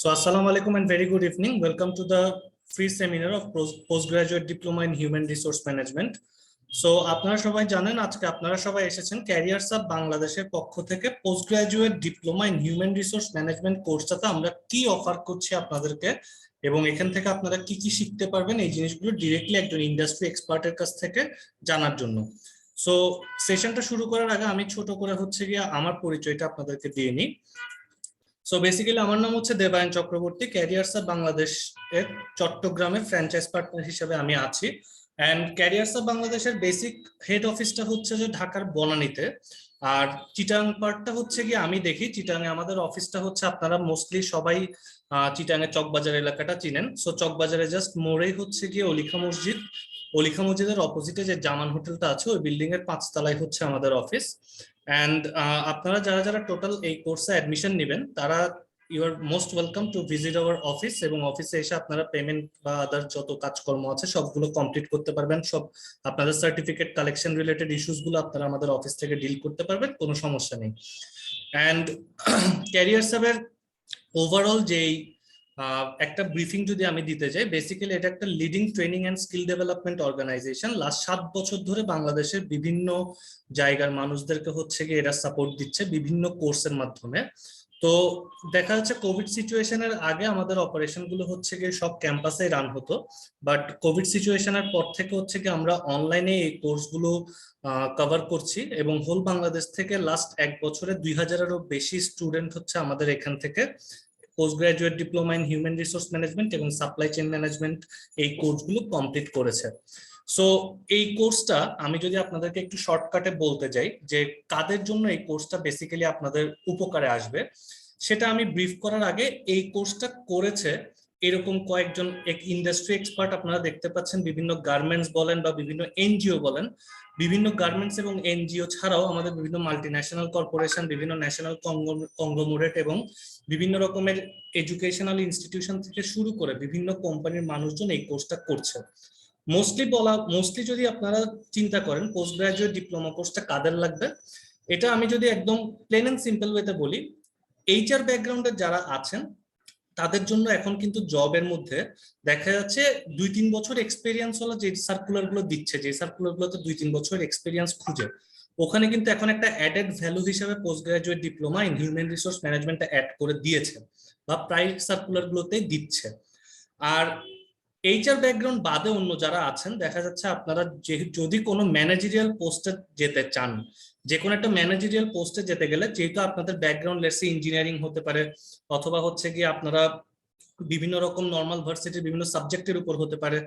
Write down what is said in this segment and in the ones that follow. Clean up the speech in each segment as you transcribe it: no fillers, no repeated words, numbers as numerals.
Assalamu alaikum and very good evening. Welcome to the free seminar of postgraduate diploma in human resource management. So আপনারা সবাই জানেন আজকে আপনারা সবাই এসেছেন ক্যারিয়ারস অফ বাংলাদেশের পক্ষ থেকে post graduate diploma in human resource management কোর্সটাতে আমরা কি অফার করছি আপনাদেরকে এবং এখান থেকে আপনারা কি কি শিখতে পারবেন এই জিনিসগুলো ডিরেক্টলি একজন ইন্ডাস্ট্রি এক্সপার্টের কাছ থেকে জানার জন্য। সো সেশনটা শুরু করার আগে আমি ছোট করে হচ্ছে গিয়ে আমার পরিচয়টা আপনাদেরকে দিয়ে নিই। সো বেসিক্যালি আমার নাম হচ্ছে দেবায়ন চক্রবর্তী, ক্যারিয়ারস অফ বাংলাদেশ এর চট্টগ্রামের ফ্র্যাঞ্চাইজ পার্টনার হিসেবে আমি আছি। এন্ড ক্যারিয়ারস অফ বাংলাদেশের বেসিক হেড অফিসটা হচ্ছে যে ঢাকার বনানীতে, আর চিটাং পার্টটা হচ্ছে গিয়ে আমি দেখি চিটাং এ আমাদের অফিসটা হচ্ছে, আপনারা মোস্টলি সবাই চিটাং এর চকবাজার এলাকাটা চিনেন। সো চকবাজারে জাস্ট মোড়েই হচ্ছে গিয়ে অলিখা মসজিদ, অলিখা মসজিদের অপোজিটে যে জামান হোটেলটা আছে ওই বিল্ডিং এর 5 তলায় হচ্ছে আমাদের অফিস। এন্ড আপনারা যারা যারা টোটাল এই কোর্সে অ্যাডমিশন নেবেন তারা you are most welcome to visit our office, এবং অফিসে এসে আপনারা পেমেন্ট বা আদার যত কাজকর্ম আছে সবগুলো কমপ্লিট করতে পারবেন। সব আপনাদের সার্টিফিকেট কালেকশন রিলেটেড ইস্যুস গুলো আপনারা আমাদের অফিস থেকে ডিল করতে পারবেন, কোনো সমস্যা নেই। এন্ড ক্যারিয়ারস এর ওভারঅল যেই একটা ব্রিফিং যদি আমি দিতে চাই, বেসিক্যালি এটা একটা leading training and skill development organization. Last 7 বছর ধরে বাংলাদেশের বিভিন্ন জায়গার মানুষদেরকে হচ্ছে গিয়ে এরা সাপোর্ট দিচ্ছে বিভিন্ন কোর্সের মাধ্যমে। তো দেখা যাচ্ছে কোভিড সিচুয়েশনের আগে আমাদের অপারেশন গুলো হচ্ছে গিয়ে সব ক্যাম্পাসে রান হতো, বাট কোভিড সিচুয়েশনের পর থেকে হচ্ছে গিয়ে আমরা অনলাইনে এই কোর্সগুলো কভার করছি, এবং হোল বাংলাদেশ থেকে লাস্ট 1 বছরে 2000-এরও বেশি স্টুডেন্ট হচ্ছে আমাদের এখান থেকে post graduate diploma in human resource management এবং সাপ্লাই চেইন ম্যানেজমেন্ট এই কোর্সগুলো কমপ্লিট করেছে। সো এই কোর্সটা আমি যদি আপনাদেরকে একটু শর্টকাটে বলতে যাই যে কাদের জন্য এই কোর্সটা বেসিক্যালি আপনাদের উপকারে আসবে, সেটা আমি ব্রিফ করার আগে, এই কোর্সটা করেছে এরকম কয়েকজন ইন্ডাস্ট্রি এক্সপার্ট আপনারা দেখতে পাচ্ছেন। বিভিন্ন গার্মেন্টস বলেন বা বিভিন্ন এনজিও বলেন, বিভিন্ন গার্মেন্টস এবং এনজিও ছাড়াও আমাদের বিভিন্ন মাল্টিন্যাশনাল কর্পোরেশন, বিভিন্ন ন্যাশনাল কংগ্লোমারেট এবং বিভিন্ন রকমের এডুকেশনাল ইনস্টিটিউশন থেকে শুরু করে বিভিন্ন কোম্পানির মানুষজন এই কোর্সটা করছে। মোস্টলি যদি আপনারা চিন্তা করেন পোস্ট গ্রাজুয়েট ডিপ্লোমা কোর্সটা কাদের লাগবে, এটা আমি যদি একদম প্লেন এন্ড সিম্পল ওয়েতে বলি, এইচআর ব্যাকগ্রাউন্ডের যারা আছেন তাদের জন্য এখন কিন্তু জবের মধ্যে দেখা যাচ্ছে 2-3 বছর এক্সপেরিয়েন্স হলো যে সার্কুলার গুলো দিচ্ছে, যে সার্কুলার গুলোতে 2-3 বছর এক্সপেরিয়েন্স খুঁজে, ওখানে কিন্তু এখন একটা অ্যাডেড ভ্যালু হিসেবে post graduate diploma in human resource management add করে দিয়েছে বা প্রায় সার্কুলার গুলোতে দিচ্ছে। আর এইচআর ব্যাকগ্রাউন্ড বাদে অন্য যারা আছেন দেখা যাচ্ছে আপনারা যদি কোনো ম্যানেজারিয়াল পোস্টে যেতে চান, যে কোনো একটা ম্যানেজারিয়াল পোস্টে যেতে গেলে যেহেতু আপনাদের ব্যাকগ্রাউন্ড লেটস সে ইঞ্জিনিয়ারিং হতে পারে, অথবা হচ্ছে গিয়ে আপনারা বিভিন্ন রকম নর্মাল ভার্সিটির বিভিন্ন সাবজেক্টের উপর হতে পারে,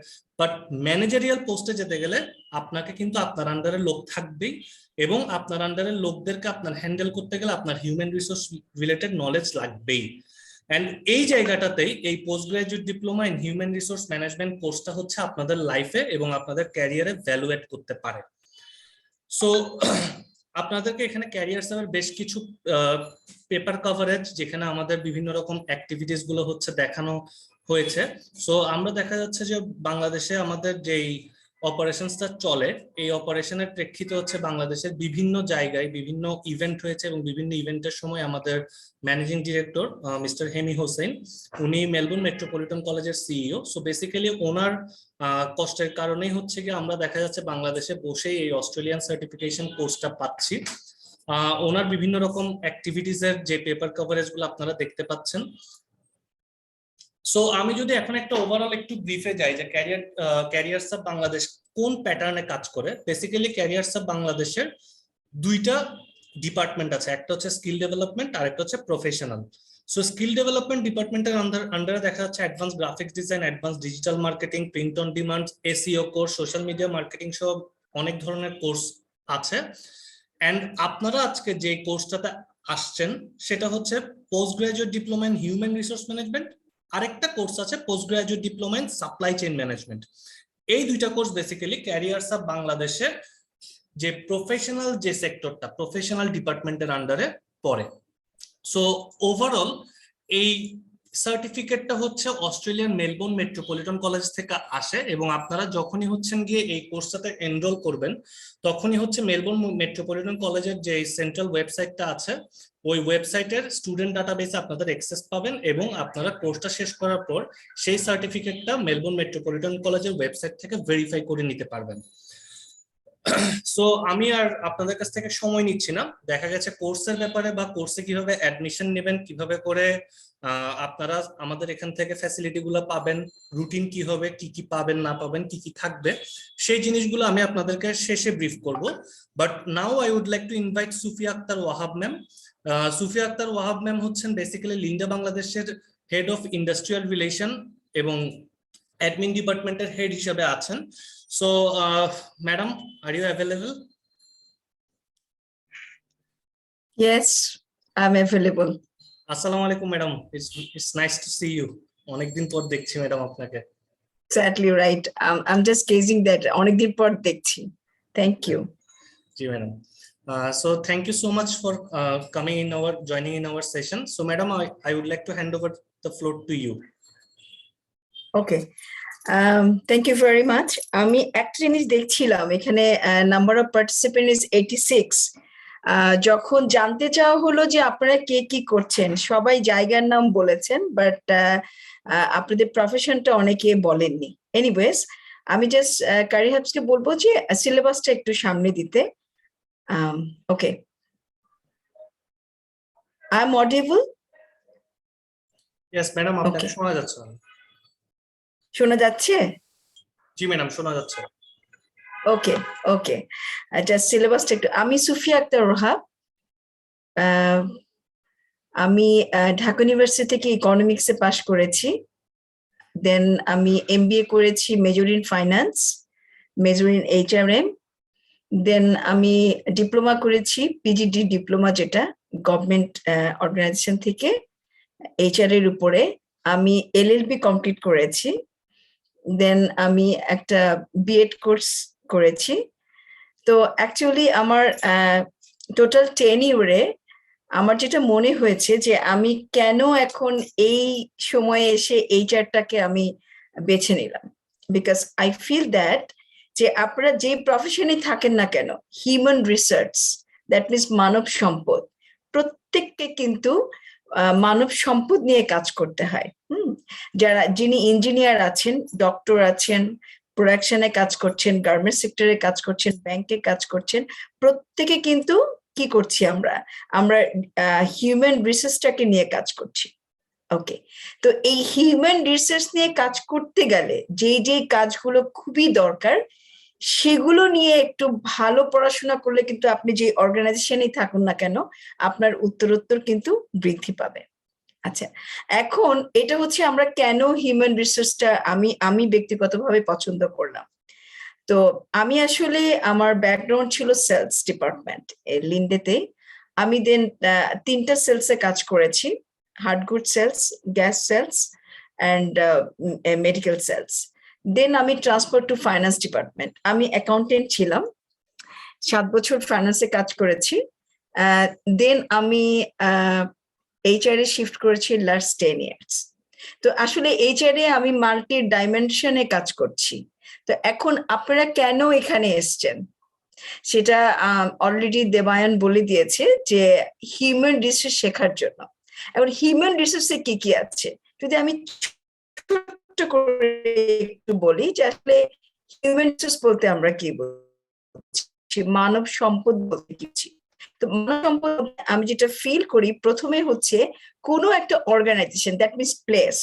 বাট ম্যানেজারিয়াল পোস্টে যেতে গেলে আপনাকে কিন্তু আপনার আন্ডারে লোক থাকবেই, এবং আপনার আন্ডারে লোকদেরকে আপনার হ্যান্ডেল করতে গেলে আপনার হিউম্যান রিসোর্স রিলেটেড নলেজ লাগবেই। এন্ড এই জায়গাটাতেই এই post graduate diploma in human resource management কোর্সটা হচ্ছে আপনাদের লাইফে এবং আপনাদের ক্যারিয়ারে ভ্যালু অ্যাড করতে পারে। সো আপনাদেরকে এখানে ক্যারিয়ার সার্ভের বেশ কিছু পেপার কভারেজ, যেখানে আমাদের বিভিন্ন রকম অ্যাক্টিভিটিস গুলো হচ্ছে দেখানো হয়েছে। সো আমরা দেখা যাচ্ছে যে বাংলাদেশে আমাদের যেই অপারেশনসটা চলে, এই অপারেশনের প্রেক্ষিতে হচ্ছে বাংলাদেশের বিভিন্ন জায়গায় বিভিন্ন ইভেন্ট হয়েছে, এবং বিভিন্ন ইভেন্টের সময় আমাদের managing director mister hemi Hossain, উনি মেলবোর্ন মেট্রোপলিটন কলেজের সিইও। সো বেসিক্যালি ওনার কষ্টের কারণেই হচ্ছে কি আমরা দেখা যাচ্ছে বাংলাদেশে বসেই এই অস্ট্রেলিয়ান সার্টিফিকেশন কোর্সটা পাচ্ছি। ওনার বিভিন্ন রকম অ্যাক্টিভিটিস এর যে পেপার কভারেজ গুলো আপনারা দেখতে পাচ্ছেন। সো আমি যদি এখন একটা ওভারঅল একটু ব্রিফে যাই যে ক্যারিয়ারস অফ বাংলাদেশ কোন প্যাটার্নে কাজ করে। বেসিক্যালি ক্যারিয়ারস অফ বাংলাদেশের দুইটা ডিপার্টমেন্ট আছে, একটা হচ্ছে স্কিল ডেভেলপমেন্ট আর একটা হচ্ছে প্রফেশনাল। সো স্কিল ডেভেলপমেন্ট ডিপার্টমেন্টের আন্ডারে দেখা যাচ্ছে advance graphics design, advance digital marketing, print on demand, SEO course, social media marketing সহ অনেক ধরনের কোর্স আছে। এন্ড আপনারা আজকে যে কোর্সটাতে আসছেন সেটা হচ্ছে post graduate diploma in human resource management, আরেকটা কোর্স আছে post graduate diploma in supply chain management. এই দুইটা কোর্স বেসিক্যালি ক্যারিয়ারস অফ বাংলাদেশে যে প্রফেশনাল যে সেক্টরটা, প্রফেশনাল ডিপার্টমেন্টের আন্ডারে পড়ে। সো ওভারঅল এই সার্টিফিকেটটা হচ্ছে অস্ট্রেলিয়ার মেলবোর্ন মেট্রোপলিটন কলেজ থেকে আসে, এবং আপনারা যখনই হচ্ছেন গিয়ে এই কোর্সটাতে এনরোল করবেন তখনই হচ্ছে মেলবোর্ন মেট্রোপলিটন কলেজের যে সেন্ট্রাল ওয়েবসাইটটা আছে ওই ওয়েবসাইটের স্টুডেন্ট ডাটাবেসে আপনাদের অ্যাক্সেস পাবেন, এবং আপনারা কোর্সটা শেষ করার পর সেই সার্টিফিকেটটা মেলবোর্ন মেট্রোপলিটন কলেজের ওয়েবসাইট থেকে ভেরিফাই করে নিতে পারবেন। সো আমি আর আপনাদের কাছ থেকে সময় নিচ্ছি না। দেখা গেছে কোর্সের ব্যাপারে বা কোর্সে কিভাবে অ্যাডমিশন নেবেন, কিভাবে করে আপনারা আমাদের এখান থেকে ফ্যাসিলিটি গুলো পাবেন, রুটিন কি হবে, কি কি পাবেন না পাবেন, কি কি থাকবে, সেই জিনিসগুলো আমি আপনাদেরকে শেষে ব্রিফ করব। But now I would like to invite Sufia Akter Wahab ma'am. Sufia Akter Wahab ma'am হচ্ছেন বেসিক্যালি লিন্ডা বাংলাদেশের হেড অফ ইন্ডাস্ট্রিয়াল রিলেশন এবং অ্যাডমিন ডিপার্টমেন্টের হেড হিসেবে আছেন। So madam, are you available? Yes, I'm available. আসসালামু আলাইকুম madam, it's nice to see you. অনেকদিন পর দেখছি ম্যাডাম আপনাকে। Exactly right. I'm just gazing that অনেকদিন পর দেখছি. Thank you. G madam. So thank you so much for joining in our session. So madam, I would like to hand over the floor to you. Okay. Thank you very much. আমি একটা জিনিস দেখছিলাম এখানে number of participant is 86. যখন জানতে চাওয়া হলো যে আপনারা কে কি করছেন, সবাই জায়গার নাম বলেছেন, বাট আপনাদের প্রফেশনটা অনেকে বলেননি। এনিওয়েজ, আমি জাস্ট ক্যারিয়ার হাবসকে বলবো যে সিলেবাসটা একটু সামনে দিতে। Okay, I am audible? Yes madam, আপনাকে শোনা যাচ্ছে। শোনা যাচ্ছে? জি ম্যাডাম, শোনা যাচ্ছে। ওকে ওকে, জাস্ট সিলেবাসটা একটু। আমি সুফিয়া আক্তার ওয়াহাব। আমি ঢাকা ইউনিভার্সিটি থেকে ইকোনমিক্সে পাশ করেছি। দেন আমি এমবিএ করেছি major in finance, major in HRM. Then আমি ডিপ্লোমা করেছি, পিজিডি ডিপ্লোমা, যেটা গভর্নমেন্ট অর্গানাইজেশন থেকে এইচআর এর উপরে। আমি এলএলবি কমপ্লিট করেছি। দেন আমি একটা বিএড কোর্স করেছি। তো অ্যাকচুয়ালি আমার টোটাল টেনিউরে আমার যেটা মনে হয়েছে যে আমি কেন এখন এই সময়ে এসে এইচআরটাকে আমি বেছে নিলাম, বিকজ আই ফিল দ্যাট যে আপনারা যে প্রফেশনে থাকেন না কেন, হিউম্যান রিসার্চ, দ্যাট মিনস মানব সম্পদ, প্রত্যেককে কিন্তু মানব সম্পদ নিয়ে কাজ করতে হয়। যিনি ইঞ্জিনিয়ার আছেন, ডক্টর আছেন, প্রোডাকশনে কাজ করছেন, গার্মেন্টস সেক্টরে কাজ করছেন, ব্যাংকে কাজ করছেন, প্রত্যেকে কিন্তু কি করছি আমরা হিউম্যান রিসার্চটাকে নিয়ে কাজ করছি। ওকে, তো এই হিউম্যান রিসার্চ নিয়ে কাজ করতে গেলে যে কাজগুলো খুবই দরকার সেগুলো নিয়ে একটু ভালো পড়াশোনা করলে কিন্তু আপনি যে অর্গানাইজেশনেই থাকুন না কেন আপনার উত্তরোত্তর কিন্তু বৃদ্ধি পাবে। আচ্ছা, এখন এটা হচ্ছে আমরা কেন হিউম্যান রিসার্চটা আমি ব্যক্তিগতভাবে পছন্দ করলাম। তো আমি আসলে আমার ব্যাকগ্রাউন্ড ছিল সেলস ডিপার্টমেন্ট লিন্ডেতে। আমি দেন 3টা সেলসে কাজ করেছি, hard good sales, gas sales and medical sales. Then আমি ট্রান্সফার টু ফাইন্যান্স ডিপার্টমেন্ট। আমি অ্যাকাউন্টেন্ট ছিলাম, 7 বছর ফাইন্যান্সে কাজ করেছি। দেন আমি এইচআর এ শিফট করেছি লাস্ট 10 ইয়ার্স। তো আসলে এইচআর এ আমি মাল্টি ডাইমেনশনে কাজ করছি। তো এখন আপনারা কেন এখানে এসছেন সেটা অলরেডি দেবায়ন বলে দিয়েছে, যে হিউম্যান রিসোর্স শেখার জন্য। এখন হিউম্যান রিসোর্সে কি কি আছে যদি আমি ছোট্ট করে একটু বলি, যে আসলে হিউম্যান রিসোর্স বলতে আমরা কি বলছি, মানব সম্পদ বলতে কি। তো মানব সম্পদ আমি যেটা ফিল করি, প্রথমে হচ্ছে কোনো একটা অর্গানাইজেশন, দ্যাট মিনস প্লেস,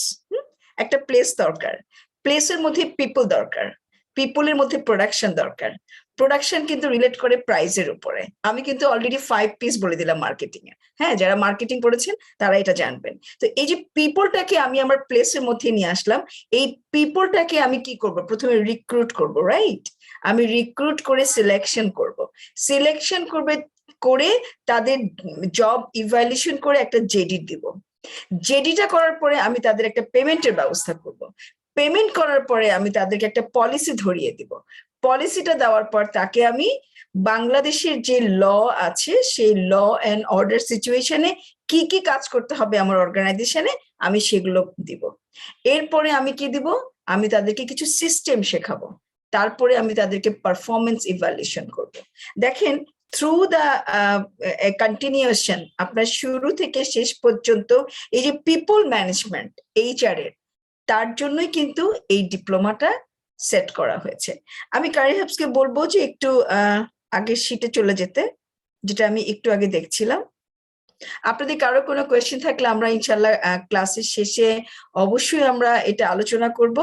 একটা প্লেস দরকার, প্লেসের মধ্যে পিপল দরকার, পিপলের মধ্যে প্রোডাকশন দরকার। প্রোডাকশন কিন্তু রিলেট করে প্রাইসের উপরে। আমি কিন্তু অলরেডি 5 পিস বলে দিলাম মার্কেটিং এ, হ্যাঁ, যারা মার্কেটিং করেছেন তারা এটা জানবেন। তো এই যে পিপলটাকে আমি আমার প্লেসের মধ্যে নিয়ে আসলাম, এই পিপলটাকে আমি কি করব, প্রথমে রিক্রুট করব, রাইট? আমি রিক্রুট করে সিলেকশন করব, সিলেকশন করে তাদের জব ইভ্যালুয়েশন করে একটা জেডি দিব। জেডিটা করার পরে আমি তাদের একটা পেমেন্টের ব্যবস্থা করব। পেমেন্ট করার পরে আমি তাদেরকে একটা পলিসি ধরিয়ে দিব। পলিসিটা দেওয়ার পর তাকে আমি বাংলাদেশের যে ল আছে সেই ল অ্যান্ড অর্ডার সিচুয়েশনে কি কি কাজ করতে হবে আমার অর্গানাইজেশনে, আমি সেগুলো দিব। এরপরে আমি কি দিব, আমি তাদেরকে কিছু সিস্টেম শেখাবো, তারপরে আমি তাদেরকে পারফরমেন্স ইভ্যালুয়েশন করব। দেখেন, থ্রু দ্য কন্টিনিউশন, আপনার শুরু থেকে শেষ পর্যন্ত এই যে পিপল ম্যানেজমেন্ট, এইচআর এর, তার জন্যই কিন্তু এই ডিপ্লোমাটা সেট করা হয়েছে। আমি ক্যারিয়ার হাবসকে বলবো যে একটু আগের শিটে চলে যেতে, যেটা আমি একটু আগে দেখছিলাম। আপনাদের কারো কোনো কোয়েশ্চেন থাকলে আমরা ইনশাল্লাহ ক্লাসের শেষে অবশ্যই আমরা এটা আলোচনা করব,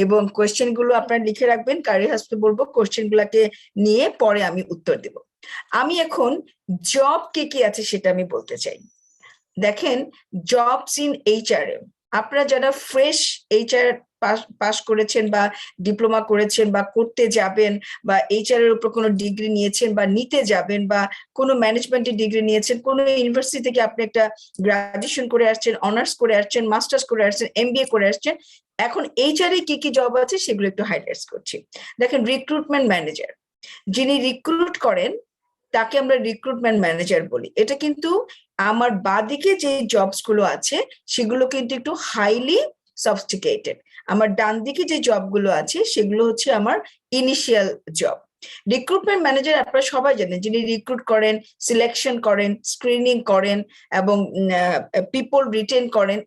এবং কোয়েশ্চেন গুলো আপনারা লিখে রাখবেন। ক্যারিয়ার হাবসকে বলবো কোয়েশ্চেন গুলাকে নিয়ে পরে আমি উত্তর দেব। আমি এখন জব কি কি আছে সেটা আমি বলতে চাই। দেখেন, জবস ইন এইচআরএম, আপনারা যারা ফ্রেশ এইচআর পাস করেছেন বা ডিপ্লোমা করেছেন বা করতে যাবেন, বা এইচআর এর উপর কোনো ডিগ্রি নিয়েছেন বা নিতে যাবেন, বা কোনো ম্যানেজমেন্টের ডিগ্রি নিয়েছেন, কোনো ইউনিভার্সিটি থেকে আপনি একটা গ্রাজুয়েশন করে আসছেন, অনার্স করে আসছেন, মাস্টার্স করে আসছেন, এমবিএ করে আসছেন, এখন এইচআর এ কি কি জব আছে সেগুলো একটু হাইলাইট করছি। দেখেন, রিক্রুটমেন্ট ম্যানেজার, যিনি রিক্রুট করেন তাকে আমরা রিক্রুটমেন্ট ম্যানেজার বলি। এটা কিন্তু আমার বাদিকে যে জবস গুলো আছে সেগুলো কিন্তু একটু হাইলি সফিস্টিকেটেড, আমার ডান দিকে যে জবগুলো আছে সেগুলো হচ্ছে আমার ইনিশিয়াল জব। রিক্রুটমেন্ট ম্যানেজার আপনারা সবাই জানেন, যিনি রিক্রুট করেন, সিলেকশন করেন, স্ক্রিনিং করেন এবং পিপল রিটেন করেন,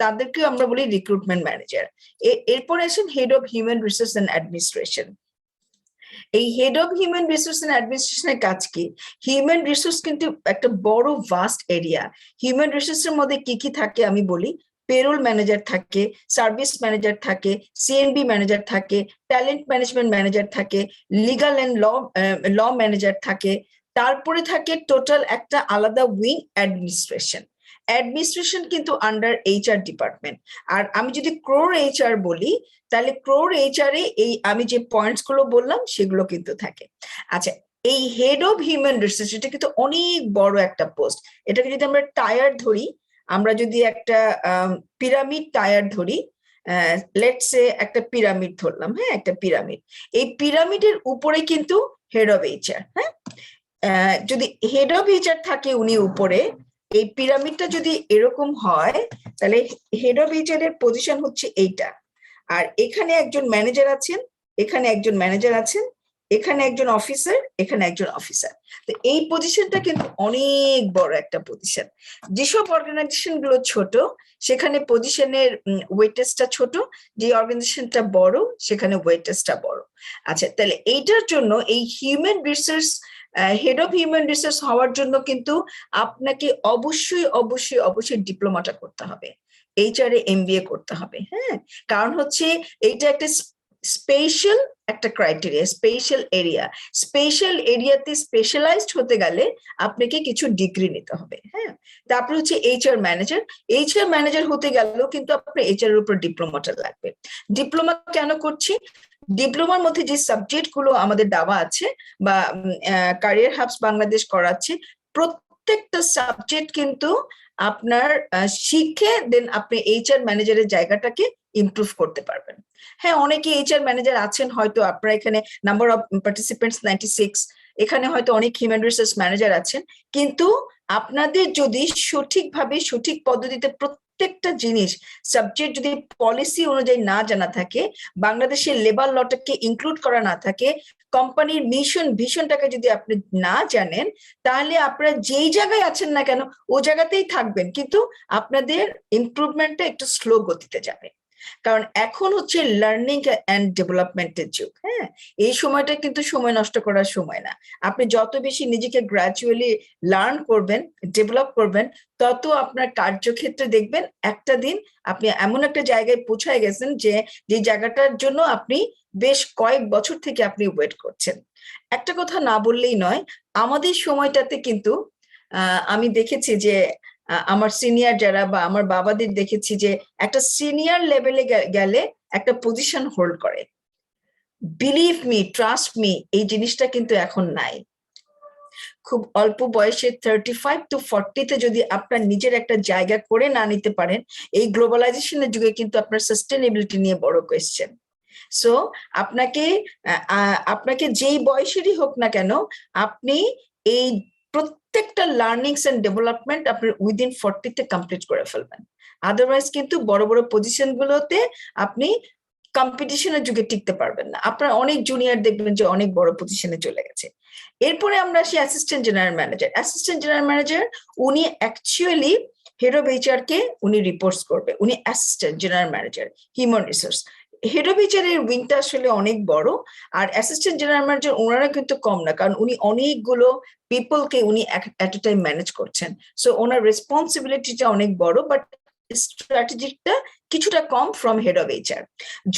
তাদেরকেও আমরা বলি রিক্রুটমেন্ট ম্যানেজার। এরপরে আসেন head of human resource and administration. এই head of human resource and অ্যাডমিনিস্ট্রেশনের কাজ কি? হিউম্যান রিসোর্স কিন্তু একটা বড় ভাস্ট এরিয়া। হিউম্যান রিসোর্সের মধ্যে কি কি থাকে আমি বলি। পেরোল ম্যানেজার থাকে, সার্ভিস ম্যানেজার থাকে, সিএনবি ম্যানেজার থাকে, ট্যালেন্ট ম্যানেজমেন্ট ম্যানেজার থাকে, লিগাল এন্ড ল ম্যানেজার থাকে, তারপরে থাকে টোটাল একটা আলাদা উইং অ্যাডমিনিস্ট্রেশন। অ্যাডমিনিস্ট্রেশন কিন্তু আন্ডার এইচআর ডিপার্টমেন্ট। আর আমি যদি ক্রোর এইচআর বলি, তাহলে ক্রোর এইচআর এ এই আমি যে পয়েন্টস গুলো বললাম সেগুলো কিন্তু থাকে। আচ্ছা, এই হেড অফ হিউম্যান রিসোর্স এটা কিন্তু অনেক বড় একটা পোস্ট। এটাকে যদি আমরা টায়ার ধরি, আমরা যদি একটা পিরামিড টায়ার ধরি, লেটস সে একটা পিরামিড ধরলাম, হ্যাঁ, একটা পিরামিড। এই পিরামিডের উপরে কিন্তু হেড অফ এইচআর, হ্যাঁ, যদি হেড অফ এইচআর থাকে উনি উপরে, এই পিরামিডটা যদি এরকম হয়, তাহলে হেড অফ এইচআর এর পজিশন হচ্ছে এইটা। আর এখানে একজন ম্যানেজার আছেন, এখানে একজন ম্যানেজার আছেন, এখানে একজন অফিসার, এখানে একজন অফিসার। তো এই পজিশনটা কিন্তু অনেক বড় একটা পজিশন। যেসব অর্গানাইজেশন গুলো ছোট সেখানে পজিশনের ওয়েটেজটা ছোট, যে অর্গানাইজেশনটা বড় সেখানে ওয়েটেজটা বড়। আচ্ছা, তাহলে এইটার জন্য এই human resource head of human resource হওয়ার জন্য কিন্তু আপনাকে অবশ্যই অবশ্যই অবশ্যই ডিপ্লোমাটা করতে হবে, এইচআর এ এমবিএ করতে হবে। হ্যাঁ, কারণ হচ্ছে এইটা একটা স্পেশাল একটা ক্রাইটেরিয়া, স্পেশাল এরিয়া। স্পেশাল এরিয়াতে স্পেশালাইজড হতে গেলে আপনাকে কিছু ডিগ্রি নিতে হবে। হ্যাঁ, তারপরে হচ্ছে এইচআর ম্যানেজার। এইচআর ম্যানেজার হতে গেলেও কিন্তু আপনার এইচআর এর উপর ডিপ্লোমাটা লাগবে। ডিপ্লোমা কেন করছি? ডিপ্লোমার মধ্যে যে সাবজেক্ট গুলো আমাদের দেওয়া আছে বা ক্যারিয়ার হাবস বাংলাদেশ করাচ্ছে, প্রত্যেকটা সাবজেক্ট কিন্তু আপনার শিখে দেন আপনি এইচআর ম্যানেজারের জায়গাটাকে ইমপ্রুভ করতে পারবেন। হ্যাঁ, অনেকে এইচআর ম্যানেজার আছেন, হয়তো আপনারা এখানে নাম্বার অফ পার্টিসিপেন্টস 96, এখানে হয়তো অনেক হিউম্যান রিসোর্স ম্যানেজার আছেন, কিন্তু আপনাদের যদি সঠিকভাবে সঠিক পদ্ধতিতে প্রত্যেকটা জিনিস সাবজেক্ট যদি পলিসি অনুযায়ী না জানা থাকে, বাংলাদেশের লেবার লটাকে ইনক্লুড করা না থাকে, কোম্পানির মিশন ভিশনটাকে যদি আপনি না জানেন, তাহলে আপনারা যেই জায়গায় আছেন না কেন ও জায়গাতেই থাকবেন, কিন্তু আপনাদের ইমপ্রুভমেন্টটা একটু স্লো গতিতে যাবে। কারণ এখন হচ্ছে লার্নিং অ্যান্ড ডেভেলপমেন্টের যুগ। হ্যাঁ, এই সময়টা কিন্তু সময় নষ্ট করার সময় না। আপনি যত বেশি নিজেকে গ্র্যাজুয়ালি লার্ন করবেন, ডেভেলপ করবেন, তত আপনার কার্যক্ষেত্রে দেখবেন একটা দিন আপনি এমন একটা জায়গায় পৌঁছায় গেছেন যে জায়গাটার জন্য আপনি বেশ কয়েক বছর থেকে আপনি ওয়েট করছেন। একটা কথা না বললেই নয়, আমাদের সময়টাতে কিন্তু আমি দেখেছি যে আমার সিনিয়র যারা বা আমার বাবাদের দেখেছি যে একটা সিনিয়র লেভেলে গেলে একটা পজিশন হোল্ড করে। বিলিভ মি, ট্রাস্ট মি, এই জিনিসটা কিন্তু এখন নাই। খুব অল্প বয়সে 35 to 40-তে যদি আপনার নিজের একটা জায়গা করে না নিতে পারেন, এই গ্লোবালাইজেশনের যুগে কিন্তু আপনার সাস্টেনেবিলিটি নিয়ে বড় কোয়েশ্চেন। সো আপনাকে যেই বয়সেরই হোক না কেন, আপনি এই প্রত্যেকটা লার্নিংস এন্ড ডেভেলপমেন্ট আপনি উইদিন 40-তে কমপ্লিট করে ফেলবেন। আদারওয়াইজ কিন্তু বড় বড় পজিশন গুলোতে আপনি কম্পিটিশনের যুগে টিকতে পারবেন না। আপনার অনেক জুনিয়র দেখবেন যে অনেক বড় পজিশনে চলে গেছে। এরপরে আমরা আসি assistant general manager. Assistant general manager উনি অ্যাকচুয়ালি হেড অফ এইচআর কে উনি রিপোর্টস করবে, উনি assistant general manager human resource. Head of HR এর উইংটা আসলে অনেক বড়, আর অ্যাসিস্ট্যান্ট জেনারেল ম্যানেজার ওনারা কিন্তু কম না, কারণ উনি অনেকগুলো পিপলকে উনি এট এ টাইম ম্যানেজ করছেন। সো ওনার রেসপন্সিবিলিটিটা অনেক বড়, বাট স্ট্র্যাটেজিকটা কিছুটা কম ফ্রম হেড অফ এইচআর।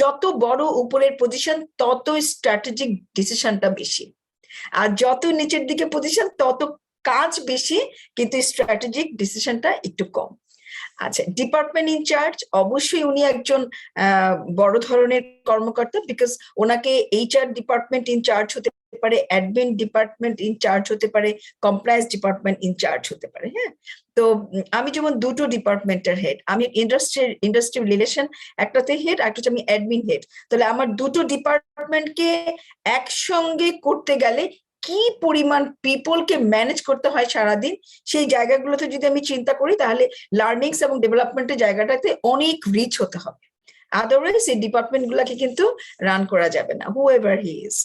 যত বড় উপরের পজিশন তত স্ট্র্যাটেজিক ডিসিশনটা বেশি, আর যত নিচের দিকে পজিশন তত কাজ বেশি কিন্তু স্ট্র্যাটেজিক ডিসিশনটা একটু কম। আচ্ছা, ডিপার্টমেন্ট ইনচার্জ অবশ্যই উনি একজন বড় ধরনের কর্মকর্তা, বিকজ ওনাকে এইচআর ডিপার্টমেন্ট ইনচার্জ হতে পারে, অ্যাডমিন ডিপার্টমেন্ট ইনচার্জ হতে পারে, কমপ্লায়েন্স ডিপার্টমেন্ট ইনচার্জ হতে পারে। হ্যাঁ, তো আমি যেমন দুটো ডিপার্টমেন্টের হেড, আমি ইন্ডাস্ট্রি রিলেশন একটাতে হেড, একটা হচ্ছে আমি অ্যাডমিন হেড। তাহলে আমার দুটো ডিপার্টমেন্টকে একসঙ্গে করতে গেলে কি পরিমাণ পিপলকে ম্যানেজ করতে হয় সারাদিন, সেই জায়গাগুলোতে যদি আমি চিন্তা করি তাহলে লার্নিংস এবং ডেভেলপমেন্টের জায়গাটাতে অনেক রিচ হতে হবে। আদারওয়াইজ এই ডিপার্টমেন্ট গুলাকে কিন্তু রান করা যাবে না, হু ever he is.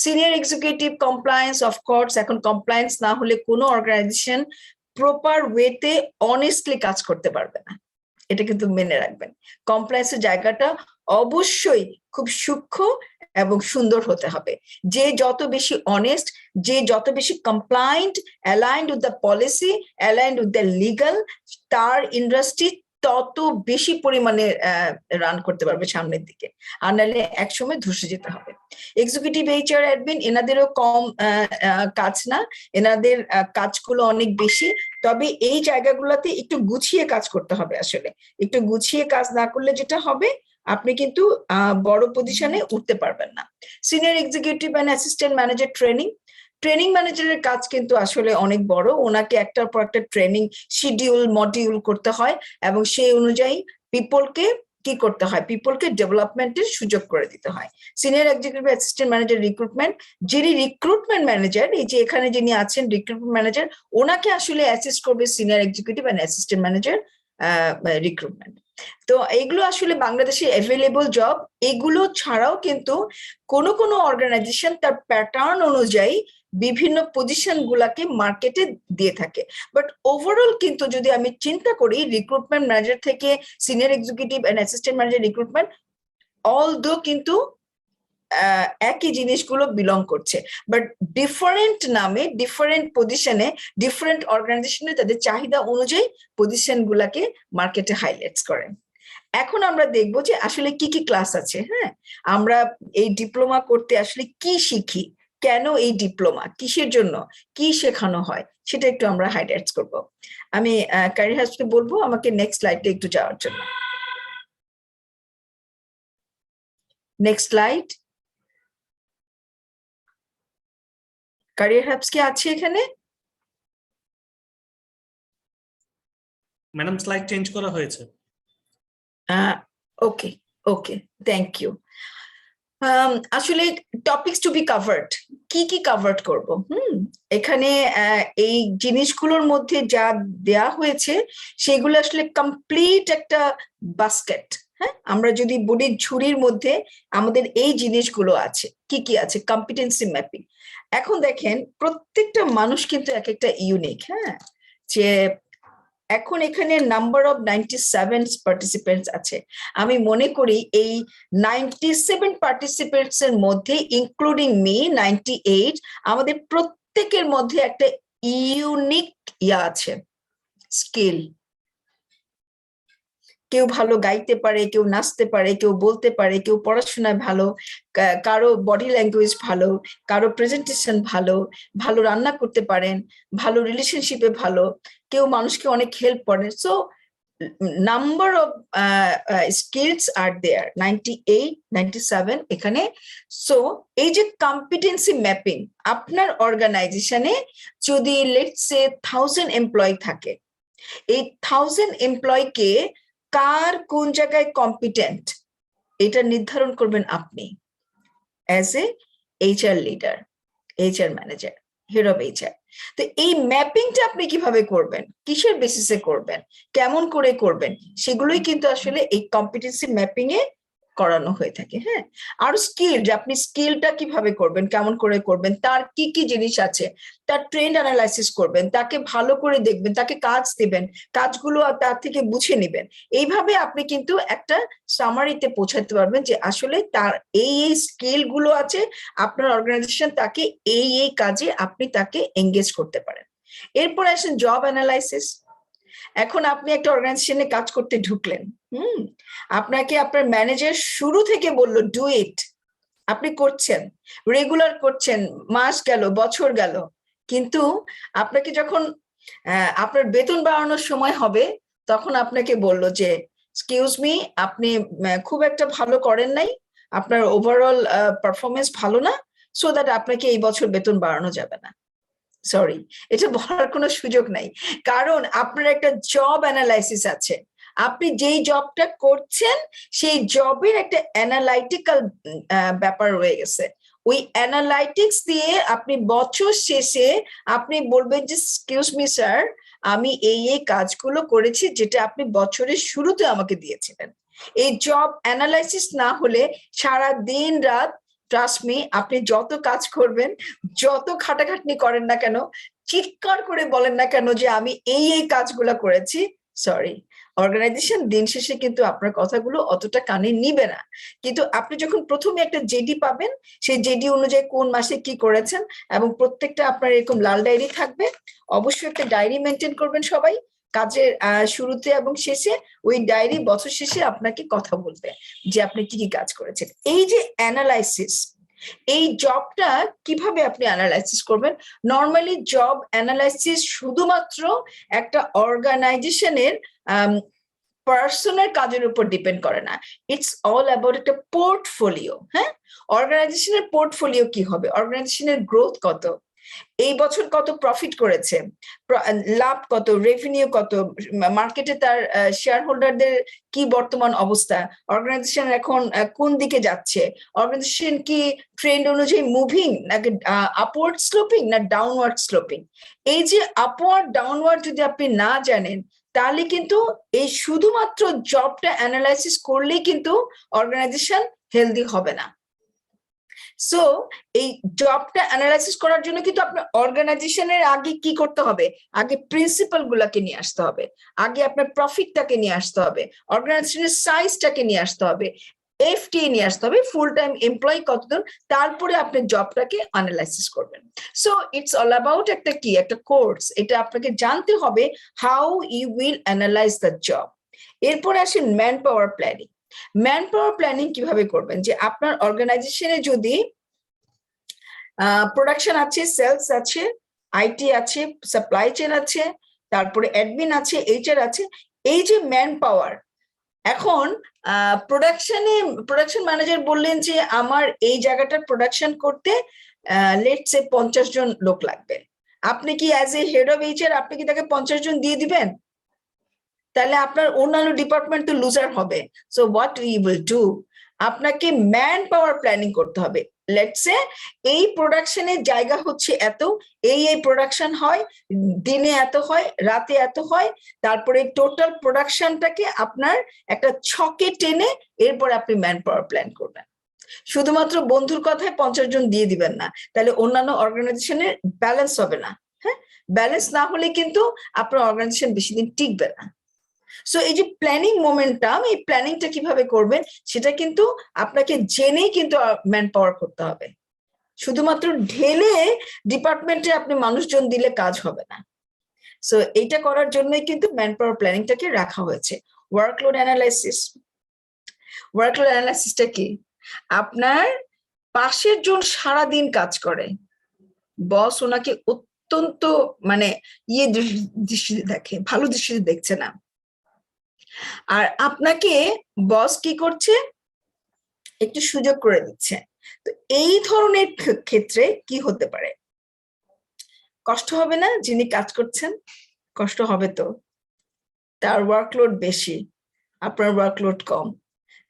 Senior executive compliance, of course এখন কমপ্লায়েন্স না হলে কোনো অর্গানাইজেশন প্রপার ওয়েতে অনেস্টলি কাজ করতে পারবে না, এটা কিন্তু মেনে রাখবেন। কমপ্লায়েন্সের জায়গাটা অবশ্যই খুব সূক্ষ্ম এবং সুন্দর হতে হবে। যে যত বেশি অনেস্ট, যে যত বেশি compliant, aligned with the policy, aligned with the legal, তার ইন্ডাস্ট্রি তত বেশি পরিমাণে রান করতে পারবে সামনের দিকে, আর নাহলে একসময় ধসে যেতে হবে। এক্সিকিউটিভ এইচআর অ্যাডমিন এনাদেরও কম কাজ না, এনাদের কাজগুলো অনেক বেশি, তবে এই জায়গাগুলোতে একটু গুছিয়ে কাজ করতে হবে। আসলে একটু গুছিয়ে কাজ না করলে যেটা হবে, আপনি কিন্তু বড় পজিশনে উঠতে পারবেন না। Senior executive and assistant manager training ম্যানেজারের কাজ কিন্তু আসলে অনেক বড়, ওনাকে একটার পর একটা ট্রেনিং শিডিউল মডিউল করতে হয় এবং সেই অনুযায়ী পিপলকে কি করতে হয়, পিপলকে ডেভেলপমেন্টের সুযোগ করে দিতে হয়। Senior executive assistant manager recruitment, যিনি রিক্রুটমেন্ট ম্যানেজার, এই যে এখানে যিনি আছেন রিক্রুটমেন্ট ম্যানেজার, ওনাকে আসলে অ্যাসিস্ট করবে senior executive and assistant manager recruitment. তো এগুলো আসলে বাংলাদেশে অ্যাভেলেবল জব। এগুলো ছাড়াও কিন্তু কোনো কোনো অর্গানাইজেশন তার প্যাটার্ন অনুযায়ী বিভিন্ন পজিশন গুলাকে মার্কেটে দিয়ে থাকে, বাট ওভারঅল কিন্তু যদি আমি চিন্তা করি রিক্রুটমেন্ট ম্যানেজার থেকে senior executive and assistant manager recruitment although কিন্তু একই জিনিসগুলো বিলং করছে, বাট ডিফারেন্ট নামে ডিফারেন্ট পজিশনে ডিফারেন্ট অর্গানাইজেশনে তাদের চাহিদা অনুযায়ী পজিশন গুলাকে মার্কেটে হাইলাইটস করেন। এখন আমরা দেখবো যে আসলে কি কি ক্লাস আছে। হ্যাঁ, আমরা এই ডিপ্লোমা করতে আসলে কি শিখি, কেন এই ডিপ্লোমা, কিসের জন্য, কি শেখানো হয়, সেটা একটু আমরা হাইলাইটস করব। আমি ক্যারিয়ার হাবসকে বলবো আমাকে নেক্সট স্লাইডে একটু যাওয়ার জন্য। Next slide. ক্যারিয়ার হাবস কি আছে এখানে? ম্যাডাম স্লাইড চেঞ্জ করা হয়েছে। ওকে ওকে, থ্যাংক ইউ। আসলে টপিকস টু বি কাভার্ড, কি কি কাভার্ড করব? এখানে এই জিনিসগুলোর মধ্যে যা দেয়া হয়েছে সেগুলো আসলে কমপ্লিট একটা বাস্কেট। হ্যাঁ, আমরা যদি বলি ঝুড়ির মধ্যে আমাদের এই জিনিসগুলো আছে, কি কি আছে? Competency mapping. এখন দেখেন প্রত্যেকটা মানুষ কিন্তু এক একটা ইউনিক। হ্যাঁ, যে এখন এখানে নাম্বার অফ 97 পার্টিসিপেন্টস আছে। আমি মনে করি এই 97 পার্টিসিপেন্টস এর মধ্যে ইনক্লুডিং মি 98, আমাদের প্রত্যেকের মধ্যে একটা ইউনিক আছে, স্কিল। কেউ ভালো গাইতে পারে, কেউ নাচতে পারে, কেউ বলতে পারে, কেউ পড়াশোনায় ভালো, কারো বডি ল্যাঙ্গুয়েজ ভালো, কারো প্রেজেন্টেশন ভালো, ভালো রান্না করতে পারেন, ভালো রিলেশনশিপে ভালো, কেউ মানুষকে অনেক হেল্প করেন। সো নাম্বার অফ স্কিলস আর দেয়ার 98, 97 এখানে। সো এই যে কম্পিটেন্সি ম্যাপিং, আপনার অর্গানাইজেশনে যদি লেটস সে 1000 এমপ্লয়ি থাকে, এই 1000 এমপ্লয়িকে কার কোন জায়গায় কম্পিটেন্ট এটা নির্ধারণ করবেন আপনি as a HR leader, HR manager, head of HR. তো এই ম্যাপিংটা আপনি কিভাবে করবেন, কিসের বেসিসে করবেন, কেমন করে করবেন, সেগুলোই কিন্তু আসলে এই কম্পিটেন্সি ম্যাপিং এ করানো হয়ে থাকে। হ্যাঁ, আর স্কিল, যে আপনি স্কিলটা কিভাবে করবেন, কেমন করে করবেন, তার কি কি জিনিস আছে, তার ট্রেন্ড অ্যানালাইসিস করবেন, তাকে ভালো করে দেখবেন, তাকে কাজ দিবেন, কাজগুলো তার থেকে বুঝে নেবেন। এইভাবে আপনি কিন্তু একটা সামারিতে পৌঁছাতে পারবেন যে আসলে তার এই স্কিল গুলো আছে, আপনার অর্গানাইজেশন তাকে এই কাজে আপনি তাকে এঙ্গেজ করতে পারেন। এরপর আসেন জব অ্যানালাইসিস। এখন আপনি একটা অর্গানাইজেশনে কাজ করতে ঢুকলেন, আপনাকে আপনার ম্যানেজার শুরু থেকে বললো ডু ইট, আপনি করছেন, রেগুলার করছেন, মাস গেল, বছর গেল, কিন্তু আপনাকে যখন আপনার বেতন বাড়ানোর সময় হবে, তখন আপনাকে বললো যে এক্সকিউজ মি, আপনি খুব একটা ভালো করেন নাই, আপনার ওভারঅল পারফরমেন্স ভালো না, সো দ্যাট আপনাকে এই বছর বেতন বাড়ানো যাবে না। সরি, এটা বলার কোনো সুযোগ নাই, কারণ আপনার একটা জব অ্যানালাইসিস আছে। আপনি যেই জবটা করছেন সেই জবের একটা অ্যানালাইটিক্যাল ব্যাপার রয়ে গেছে। ওই অ্যানালাইটিক্স দিয়ে আপনি বছর শেষে আপনি বলবেন যে এক্সকিউজ মি স্যার, আমি এই কাজগুলো করেছি যেটা আপনি বছরের শুরুতে আমাকে দিয়েছিলেন। এই জব অ্যানালাইসিস না হলে সারা দিন রাত, ট্রাস্ট মি, আপনি যত কাজ করবেন, যত খাটাখাটনি করেন না কেন, চিৎকার করে বলেন না কেন যে আমি এই কাজগুলো করেছি, সরি, অর্গানাইজেশন দিন শেষে কিন্তু আপনার কথাগুলো অতটা কানে নিবে না। কিন্তু আপনি যখন প্রথমে একটা জেডি পাবেন, সেই জেডি অনুযায়ী কোন মাসে কি করেছেন, এবং প্রত্যেকটা আপনার এরকম লাল ডায়েরি থাকবে, অবশ্যই একটা ডায়েরি মেনটেন করবেন সবাই কাজের শুরুতে এবং শেষে। ওই ডায়েরি বছর শেষে আপনাকে কথা বলবে যে আপনি কি কি কাজ করেছেন। এই যে অ্যানালাইসিস, এই জবটা কিভাবে আপনি অ্যানালাইসিস করবেন? নর্মালি জব অ্যানালাইসিস শুধুমাত্র একটা অর্গানাইজেশনের পার্সনের কাজের উপর ডিপেন্ড করে না, ইটস অল অ্যাবাউট একটা পোর্টফোলিও। হ্যাঁ, অর্গানাইজেশনের পোর্টফোলিও কি হবে, অর্গানাইজেশনের গ্রোথ কত, এই বছর কত প্রফিট করেছে, লাভ কত, রেভিনিউ কত, মার্কেটে তার শেয়ার হোল্ডারদের কি বর্তমান অবস্থা, অর্গানাইজেশন এখন কোন দিকে যাচ্ছে, অর্গানাইজেশন কি ট্রেন্ড অনুযায়ী মুভিং নাকি আপওয়ার্ড স্লোপিং না ডাউনওয়ার্ড স্লোপিং। এই যে আপওয়ার্ড ডাউনওয়ার্ড যদি আপনি না জানেন, তাহলে কিন্তু এই শুধুমাত্র জবটা অ্যানালাইসিস করলেই কিন্তু অর্গানাইজেশন হেলদি হবে না। সো এই জবটা অ্যানালাইসিস করার জন্য কিন্তু আপনার অর্গানাইজেশনের আগে কি করতে হবে, আগে প্রিন্সিপাল গুলাকে নিয়ে আসতে হবে, আগে আপনার প্রফিটটাকে নিয়ে আসতে হবে, অর্গানাইজেশনের সাইজটাকে নিয়ে আসতে হবে, এফটি নিয়ে আসতে হবে, ফুল টাইম এমপ্লয়ি কতজন, তারপরে আপনি জবটাকে অ্যানালাইসিস করবেন। সো ইটস অল অ্যাবাউট একটা কি, একটা কোর্স, এটা আপনাকে জানতে হবে how you will analyze the job. এরপরে আসেন manpower planning. Manpower planning কিভাবে করবেন, যে আপনার অর্গানাইজেশনে যদি প্রোডাকশন আছে, সেলস আছে, আইটি আছে, সাপ্লাই চেন আছে, তারপরে অ্যাডমিন আছে, এইচআর আছে, এই যে ম্যান পাওয়ার, এখন প্রোডাকশন ম্যানেজার বললেন যে আমার এই জায়গাটার প্রোডাকশন করতে লেটস সে 50 জন লোক লাগবে, আপনি কি as a head of HR আপনি কি তাকে 50 জন দিয়ে দিবেন? তাহলে আপনার অন্যান্য ডিপার্টমেন্ট তো লুজার হবে। So what you will do, আপনাকে ম্যান পাওয়ার প্ল্যানিং করতে হবে। লেটস সে এই প্রোডাকশনের জায়গা হচ্ছে এত, এই প্রোডাকশন হয়, দিনে এত হয়, রাতে এত হয়, তারপরে টোটাল প্রোডাকশনটাকে আপনার একটা ছকে টেনে এরপর আপনি ম্যান পাওয়ার প্ল্যান করবেন। শুধুমাত্র বন্ধুর কথায় 50 জন দিয়ে দিবেন না, তাহলে অন্যান্য অর্গানাইজেশনের ব্যালেন্স হবে না। হ্যাঁ, ব্যালেন্স না হলে কিন্তু আপনার অর্গানাইজেশন বেশি দিন টিকবে না। সো এই যে প্ল্যানিং মোমেন্টাম, এই প্ল্যানিংটা কিভাবে করবেন সেটা কিন্তু আপনাকে জেনেই কিন্তু ম্যান পাওয়ার করতে হবে। শুধুমাত্র ঢেলে ডিপার্টমেন্টে আপনি মানুষজন দিলে কাজ হবে না। সো এইটা করার জন্যই কিন্তু ম্যান পাওয়ার প্ল্যানিংটাকে রাখা হয়েছে। ওয়ার্কলোড অ্যানালাইসিস, ওয়ার্কলোড অ্যানালাইসিসটা কি, আপনার পাশের জন সারাদিন কাজ করে, বস ওনাকে অত্যন্ত মানে দৃষ্টিতে দেখে, ভালো দৃষ্টিতে দেখছে না, আর আপনাকে বস কি করছে, একটু সুযোগ করে দিচ্ছে। তো এই ধরনের ক্ষেত্রে কি হতে পারে, কষ্ট হবে না? যিনি কাজ করছেন কষ্ট হবে, তো তার ওয়ার্কলোড বেশি, আপনার ওয়ার্কলোড কম।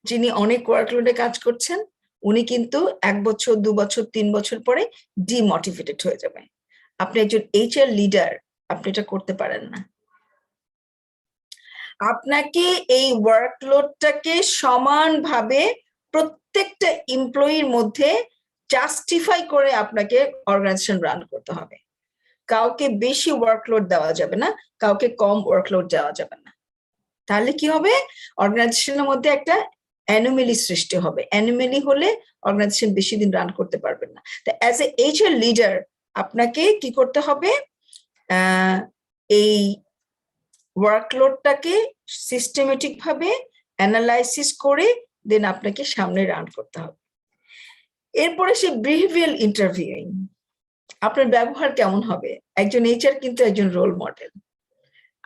যিনি অনেক ওয়ার্কলোডে কাজ করছেন উনি কিন্তু 1 বছর 2 বছর 3 বছর পরে ডিমোটিভেটেড হয়ে যাবে। আপনি একজন এইচআর লিডার, আপনি এটা করতে পারেন না। আপনাকে এই ওয়ার্কলোডটাকে সমানভাবে প্রত্যেকটা এমপ্লয়ির মধ্যে জাস্টিফাই করে আপনাকে অর্গানাইজেশন রান করতে হবে। কাউকে বেশি ওয়ার্কলোড দেওয়া যাবে না, কাউকে কম ওয়ার্কলোড দেওয়া যাবে না। তাহলে কি হবে, অর্গানাইজেশনের মধ্যে একটা অ্যানোমেলি সৃষ্টি হবে। অ্যানোমেলি হলে অর্গানাইজেশন বেশি দিন রান করতে পারবেন না। তো অ্যাজ এ এইচআর লিডার আপনাকে কি করতে হবে, এই ওয়ার্কলোডটাকে সিস্টেমেটিক ভাবে অ্যানালাইসিস করে দেন আপনাকে সামনে রান করতে হবে। এরপরে সে বিহেভিয়ারাল ইন্টারভিউইং, আপনার ব্যবহার কেমন হবে। একজন এইচআর কিন্তু একজন রোল মডেল।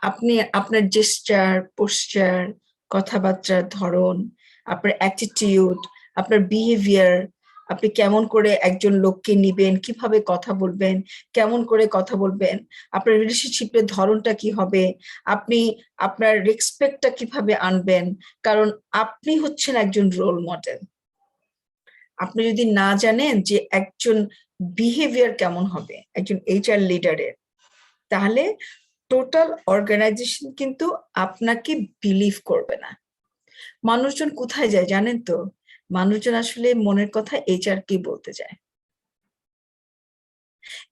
আপনি আপনার জেস্টার, পোস্টার, কথাবার্তার ধরন, আপনার অ্যাটিটিউড, আপনার বিহেভিয়ার, আপনি কেমন করে একজন লোককে নিবেন, কিভাবে কথা বলবেন, কেমন করে কথা বলবেন, আপনার রিলেশনশিপের ধরনটা কি হবে, আপনি আপনার রেসপেক্টটা কিভাবে আনবেন, কারণ আপনি হচ্ছেন একজন রোল মডেল। আপনি যদি না জানেন যে একজন বিহেভিয়ার কেমন হবে একজন এইচআর লিডারের, তাহলে টোটাল অর্গানাইজেশন কিন্তু আপনাকে বিলিভ করবে না। মানুষজন কোথায় যায় জানেন তো, মানুষজন আসলে মনের কথা এইচআর কে বলতে যায়।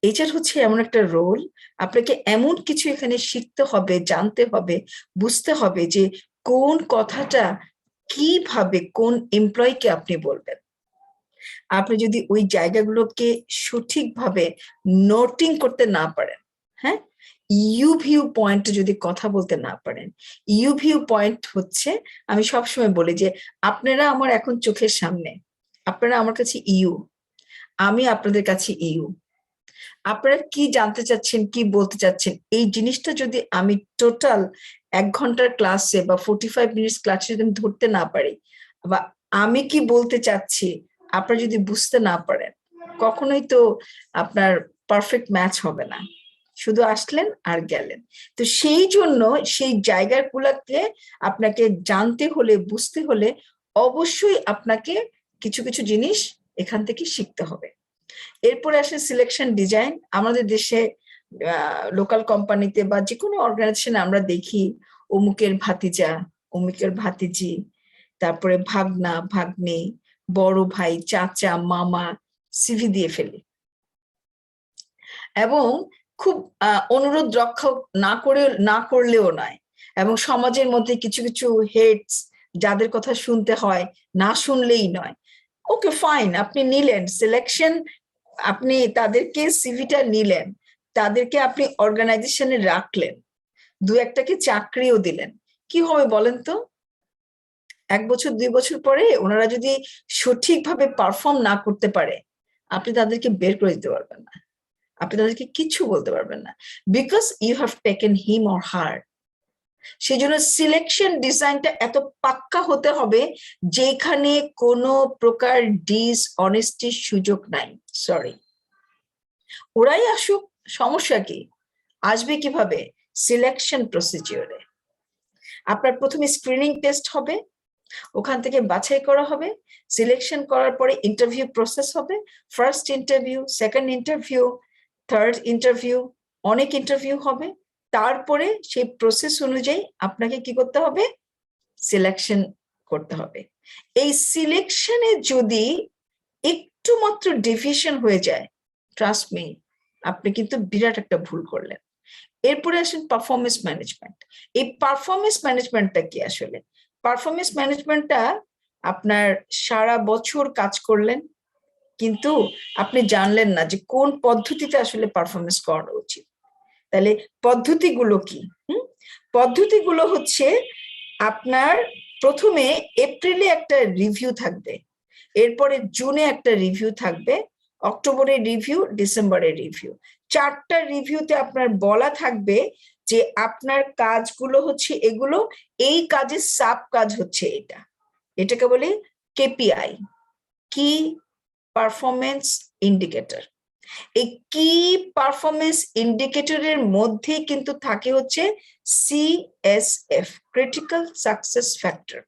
এইচআর হচ্ছে এমন একটা রোল, আপনাকে এমন কিছু এখানে শিখতে হবে, জানতে হবে, বুঝতে হবে যে কোন কথাটা কিভাবে কোন এমপ্লয়িকে আপনি বলবেন। আপনি যদি ওই জায়গাগুলোকে সঠিকভাবে নোটিং করতে না পারেন, হ্যাঁ, ইউ ভিউ পয়েন্টে যদি কথা বলতে না পারেন, ইউ ভিউ পয়েন্ট হচ্ছে, আমি সবসময় বলি যে আপনারা আমার এখন চোখের সামনে, আপনারা আমার কাছে ইউ, আমি আপনাদের কাছে ইউ। আপনারা কি জানতে চাচ্ছেন, কি বলতে চাচ্ছেন, এই জিনিসটা যদি আমি টোটাল 1 ঘন্টার ক্লাসে বা 45 মিনিটস ক্লাসে যদি ধরতে না পারি, বা আমি কি বলতে চাচ্ছি আপনারা যদি বুঝতে না পারেন, কখনোই তো আপনার পারফেক্ট ম্যাচ হবে না। শুধু আসলেন আর গেলেন। তো সেই জন্য সেই জায়গাগুলোকে আপনাকে জানতে হলে, বুঝতে হলে অবশ্যই আপনাকে কিছু কিছু জিনিস এখান থেকে শিখতে হবে। এরপরে আসে সিলেকশন ডিজাইন। আমাদের দেশে লোকাল কোম্পানিতে বা যে কোনো অর্গানাইজেশনে আমরা দেখি অমুকের ভাতিজা, অমুকের ভাতিজি, তারপরে ভাগনা, ভাগ্নে, বড় ভাই, চাচা, মামা সিভি দিয়ে ফেলি, এবং খুব অনুরোধ রক্ষা না করলেও নয়, এবং সমাজের মধ্যে কিছু কিছু হেডস যাদের কথা শুনতে হয়, না শুনলেই নয়। ওকে ফাইন, আপনি নিলেন সিলেকশন, আপনি তাদেরকে সিভিটা নিলেন, তাদেরকে আপনি অর্গানাইজেশনে রাখলেন, 2-1টাকে চাকরিও দিলেন, কি হবে বলেন তো? 1 বছর 2 বছর পরে ওনারা যদি সঠিকভাবে পারফর্ম না করতে পারে, আপনি তাদেরকে বের করে দিতে পারবেন না, আপনি তাদেরকে কিছু বলতে পারবেন না, because you have taken him or her. সেই জন্য সিলেকশন ডিজাইনটা এত পাক্কা হতে হবে যেখানে কোনো প্রকার ডিসঅনেস্টির সুযোগ নাই। সরি, ওরাই আসুক, সমস্যা কি? আসবে কিভাবে? সিলেকশন প্রসিডিওরে আপনার প্রথমে স্ক্রিনিং টেস্ট হবে, ওখান থেকে বাছাই করা হবে, সিলেকশন করার পরে ইন্টারভিউ প্রসেস হবে, first interview, second interview, third interview, অনেক ইন্টারভিউ হবে। তারপরে সেই প্রসেস অনুযায়ী আপনাকে কি করতে হবে? সিলেকশন করতে হবে। এই সিলেকশনে যদি একটু মাত্র ডিভিশন হয়ে যায়, ট্রাস্ট মি, আপনি কিন্তু বিরাট একটা ভুল করলেন। এরপরে আসেন পারফরমেন্স ম্যানেজমেন্ট। এই পারফরমেন্স ম্যানেজমেন্টটা কি আসলে? পারফরমেন্স ম্যানেজমেন্টটা আপনার সারা বছর কাজ করলেন, কিন্তু আপনি জানলেন না যে কোন পদ্ধতিতে আসলে পারফরমেন্স করানো উচিত। তাহলে পদ্ধতিগুলো কি? পদ্ধতিগুলো হচ্ছে, আপনার প্রথমে এপ্রিলে একটা রিভিউ থাকবে, এরপরে জুনে একটা রিভিউ থাকবে, অক্টোবরে রিভিউ, ডিসেম্বরে রিভিউ। 4টা রিভিউতে আপনার বলা থাকবে যে আপনার কাজগুলো হচ্ছে এগুলো, এই কাজের সাব কাজ হচ্ছে এটা, এটাকে বলে কেপিআই, কি পারফরমেন্স ইন্ডিকেটর। এই কি পারফরমেন্স ইন্ডিকেটরের মধ্যে কিন্তু থাকে হচ্ছে CSF, ক্রিটিক্যাল সাকসেস ফ্যাক্টর।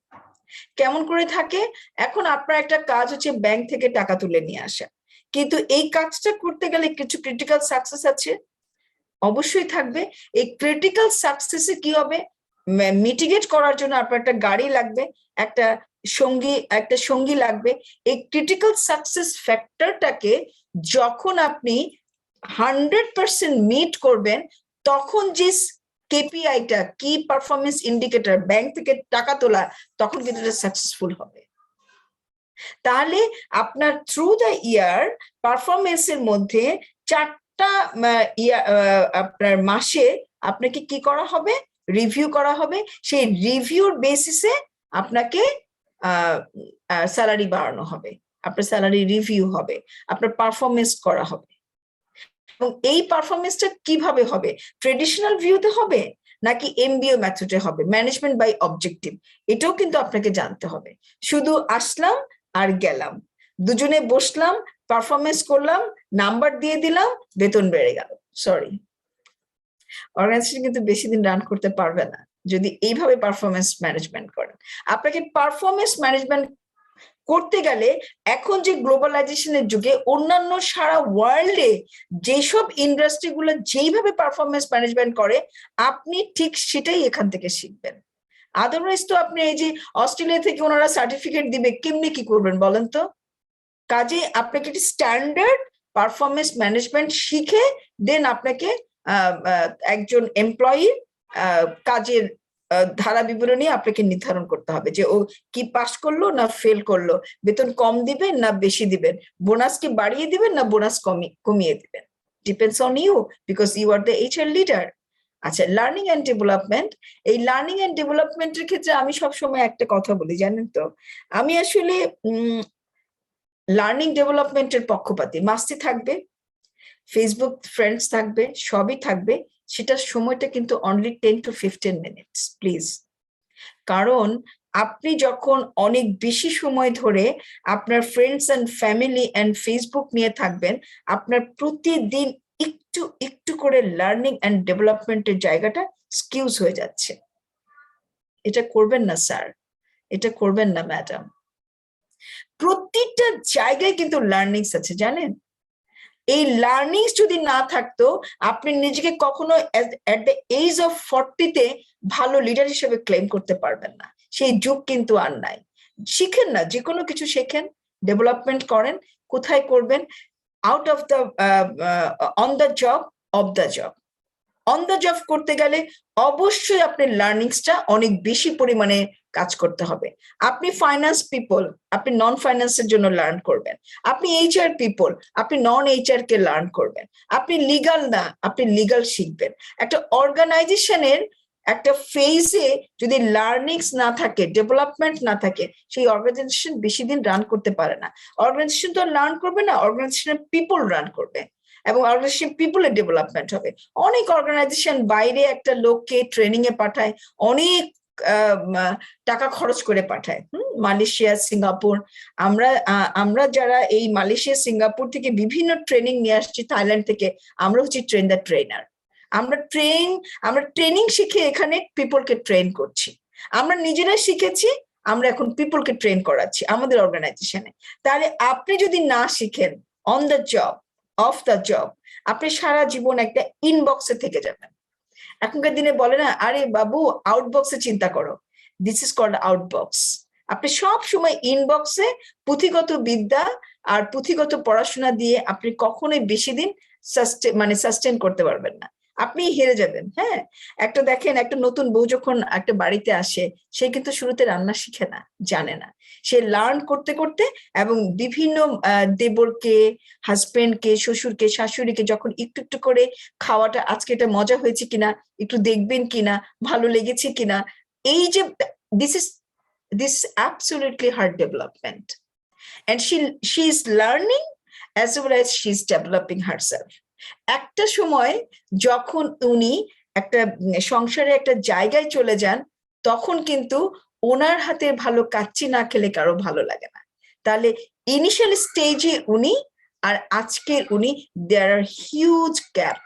কেমন করে থাকে? এখন আপনার একটা কাজ হচ্ছে ব্যাংক থেকে টাকা তুলে নিয়ে আসা, কিন্তু এই কাজটা করতে গেলে কিছু ক্রিটিক্যাল সাকসেস আছে, অবশ্যই থাকবে। এই ক্রিটিক্যাল সাকসেসে কি হবে, মিটিগেট করার জন্য আপনার একটা গাড়ি লাগবে, একটা সঙ্গী লাগবে। এই ক্রিটিক্যাল সাকসেস ফ্যাক্টরটাকে যখন আপনি 100% মিট করবেন, তখন যে কেপিআইটা, কি পারফরমেন্স ইন্ডিকেটর, ব্যাংক থেকে টাকা তোলা, তখন কিন্তু এটা সাকসেসফুল হবে। তাহলে আপনার থ্রু দ্য ইয়ার পারফরমেন্সের মধ্যে 4টা আপনার মাসে আপনাকে কি করা হবে, রিভিউ করা হবে। সেই রিভিউর বেসিসে আপনাকে স্যালারি বাড়ানো হবে, আপনার স্যালারি রিভিউ হবে, আপনার পারফরমেন্স করা হবে। এবং এই পারফরমেন্সটা কিভাবে হবে, ট্রেডিশনাল ভিউতে হবে নাকি এমবিও মেথডে হবে, ম্যানেজমেন্ট বাই অবজেক্টিভ, এটাও কিন্তু আপনাকে জানতে হবে। শুধু আসলাম আর গেলাম, দুজনে বসলাম, পারফরমেন্স করলাম, নাম্বার দিয়ে দিলাম, বেতন বেড়ে গেল, সরি, অর্গানাইজেশন কিন্তু বেশি দিন রান করতে পারবে না যদি এইভাবে পারফরমেন্স ম্যানেজমেন্ট করেন। আপনাকে পারফরমেন্স ম্যানেজমেন্ট করতে গেলে এখন যে গ্লোবালাইজেশনের যুগে অন্যান্য সারা ওয়ার্ল্ডে যেসব ইন্ডাস্ট্রিগুলো যেইভাবে পারফরমেন্স ম্যানেজমেন্ট করে, আপনি ঠিক সেটাই এখান থেকে শিখবেন। আদারওয়াইজ তো আপনি এই যে অস্ট্রেলিয়া থেকে ওনারা সার্টিফিকেট দিবে, কেমনি কি করবেন বলেন তো? কাজে আপনাকে একটি স্ট্যান্ডার্ড পারফরমেন্স ম্যানেজমেন্ট শিখে দেন আপনাকে একজন এমপ্লয়ি কাজের ধারা বিবরণী আপনাকে নির্ধারণ করতে হবে যে ও কি পাস করলো না ফেল করলো, বেতন কম দিবেন না বেশি দিবেন, বোনাস কি বাড়িয়ে দিবেন না বোনাস কমিয়ে দিবেন, depends on you because you are the HR leader. আচ্ছা, লার্নিং অ্যান্ড ডেভেলপমেন্ট, এই লার্নিং অ্যান্ড ডেভেলপমেন্টের ক্ষেত্রে আমি সবসময় একটা কথা বলি, জানেন তো, আমি আসলে লার্নিং ডেভেলপমেন্টের পক্ষপাতী। মাস্তি থাকবে, ফেসবুক ফ্রেন্ডস থাকবে, সবই থাকবে, সেটার সময়টা কিন্তু অনলি 10 to 15 মিনিটস প্লিজ। কারণ আপনি যখন অনেক বেশি সময় ধরে আপনার friends and family and Facebook নিয়ে থাকবেন, আপনার প্রতিদিন একটু একটু করে লার্নিং অ্যান্ড ডেভেলপমেন্টের জায়গাটা স্কিউজ হয়ে যাচ্ছে। এটা করবেন না স্যার, এটা করবেন না ম্যাডাম। প্রতিটা জায়গায় কিন্তু লার্নিংস আছে, জানেন? এই লার্নিংস যদি না থাকতো, আপনি নিজেকে কখনো এট দ্য এজ অফ 40-তে ভালো লিডার হিসেবে ক্লেম করতে পারবেন না। সেই যুগ কিন্তু আর নাই। শিখেন না, যে কোনো কিছু শেখেন, ডেভেলপমেন্ট করেন। কোথায় করবেন? Out of the on the job, of the job. On the job করতে গেলে অবশ্যই আপনার লার্নিংসটা অনেক বেশি পরিমাণে কাজ করতে হবে। আপনি ফাইন্যান্স পিপল, আপনি নন ফাইন্যান্সের জন্য লার্ন করবেন। আপনি এইচআর পিপল, আপনি নন এইচআর কে লার্ন করবেন। আপনি লিগাল না, আপনি লিগাল শিখবেন। একটা অর্গানাইজেশনের একটা ফেজে যদি লার্নিংস না থাকে, ডেভেলপমেন্ট না থাকে, সেই অর্গানাইজেশন বেশি দিন রান করতে পারে না। অর্গানাইজেশন তো লার্ন করবে না, অর্গানাইজেশনের পিপল রান করবে এবং অর্গানাইজেশন পিপলের ডেভেলপমেন্ট হবে। অনেক অর্গানাইজেশন বাইরে একটা লোককে ট্রেনিং এ পাঠায়, অনেক টাকা খরচ করে পাঠায়, মালয়েশিয়া, সিঙ্গাপুর। আমরা যারা এই মালয়েশিয়া, সিঙ্গাপুর থেকে বিভিন্ন ট্রেনিং নিয়ে আসছি, থাইল্যান্ড থেকে, আমরা হচ্ছে ট্রেন দ্য ট্রেনার। আমরা ট্রেনিং শিখে এখানে পিপলকে ট্রেন করছি। আমরা নিজেরা শিখেছি, আমরা এখন পিপলকে ট্রেন করাচ্ছি আমাদের অর্গানাইজেশনে। তাহলে আপনি যদি না শিখেন on the job, of the job, আপনি সারা জীবন একটা ইনবক্সে থেকে যাবেন। এখনকার দিনে বলে না, আরে বাবু আউটবক্সে চিন্তা করো, দিস ইজ কল্ড আউটবক্স। আপনি সব সময় ইনবক্সে পুঁথিগত বিদ্যা আর পুঁথিগত পড়াশোনা দিয়ে আপনি কখনোই বেশি দিন সাস্টেন করতে পারবেন না, আপনি হেরে যাবেন। হ্যাঁ, একটা দেখেন, একটা নতুন বউ যখন একটা বাড়িতে আসে, সে কিন্তু শুরুতে রান্না শিখে না, জানে না। সে লার্ন করতে করতে এবং বিভিন্ন দেবরকে, হাজবেন্ডকে, শ্বশুরকে, শাশুড়িকে যখন একটু একটু করে খাওয়াটা, আজকে এটা মজা হয়েছে কিনা, একটু দেখবেন কিনা, ভালো লেগেছে কিনা, এই যে this is absolutely her development, and she is learning as well as she is developing herself. একটা সময় যখন উনি একটা সংসারে একটা জায়গায় চলে যান, তখন কিন্তু ওনার হাতে ভালো কাচ্চি না খেলে কারো ভালো লাগে না। তাহলে ইনিশিয়াল স্টেজে উনি আর আজকের উনি, দেয়ার আর হিউজ গ্যাপ।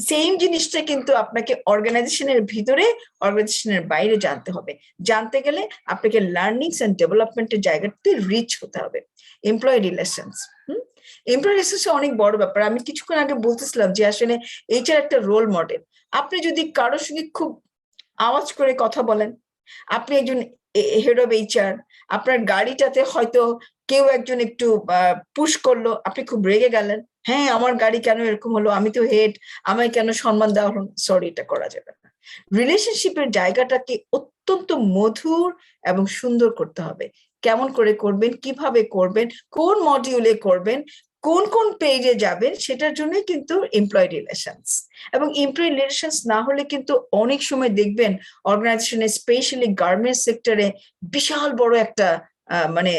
সেম জিনিসটা কিন্তু আপনাকে অর্গানাইজেশনের ভিতরে অর্গানাইজেশনের বাইরে জানতে হবে। জানতে গেলে আপনাকে লার্নিংস এন্ড ডেভেলপমেন্টের জায়গাতে রিচ হতে হবে। এমপ্লয়ি রিলেশনস, এমপ্লয়ি রিলেশনস অনেক বড় ব্যাপার। আমি কিছুক্ষণ আগে বলতেছিলাম যে আসলে এইটার একটা রোল মডেল। আপনি যদি কারোর সঙ্গে খুব আওয়াজ করে কথা বলেন, আপনি একজন হেড অফ এইচআর, আপনার গাড়িটাতে হয়তো কেউ একজন একটু পুশ করলো, আপনি খুব রেগে গেলেন, হ্যাঁ আমার গাড়ি কেন এরকম হলো, আমি তো হেড, আমায় কেন সম্মান দেওয়া হলো। সরি, এটা করা যাবে না। রিলেশনশিপের জায়গাটাকে অত্যন্ত মধুর এবং সুন্দর করতে হবে। কেমন করে করবেন, কিভাবে করবেন, কোন মডিউলে করবেন, কোন কোন পেজে যাবেন, সেটার জন্য কিন্তু এমপ্লয়ি রিলেশনস। এবং এমপ্লয়ি রিলেশনস না হলে কিন্তু অনেক সময় দেখবেন অর্গানাইজেশনে, স্পেশালি গার্মেন্টস সেক্টরে বিশাল বড় একটা মানে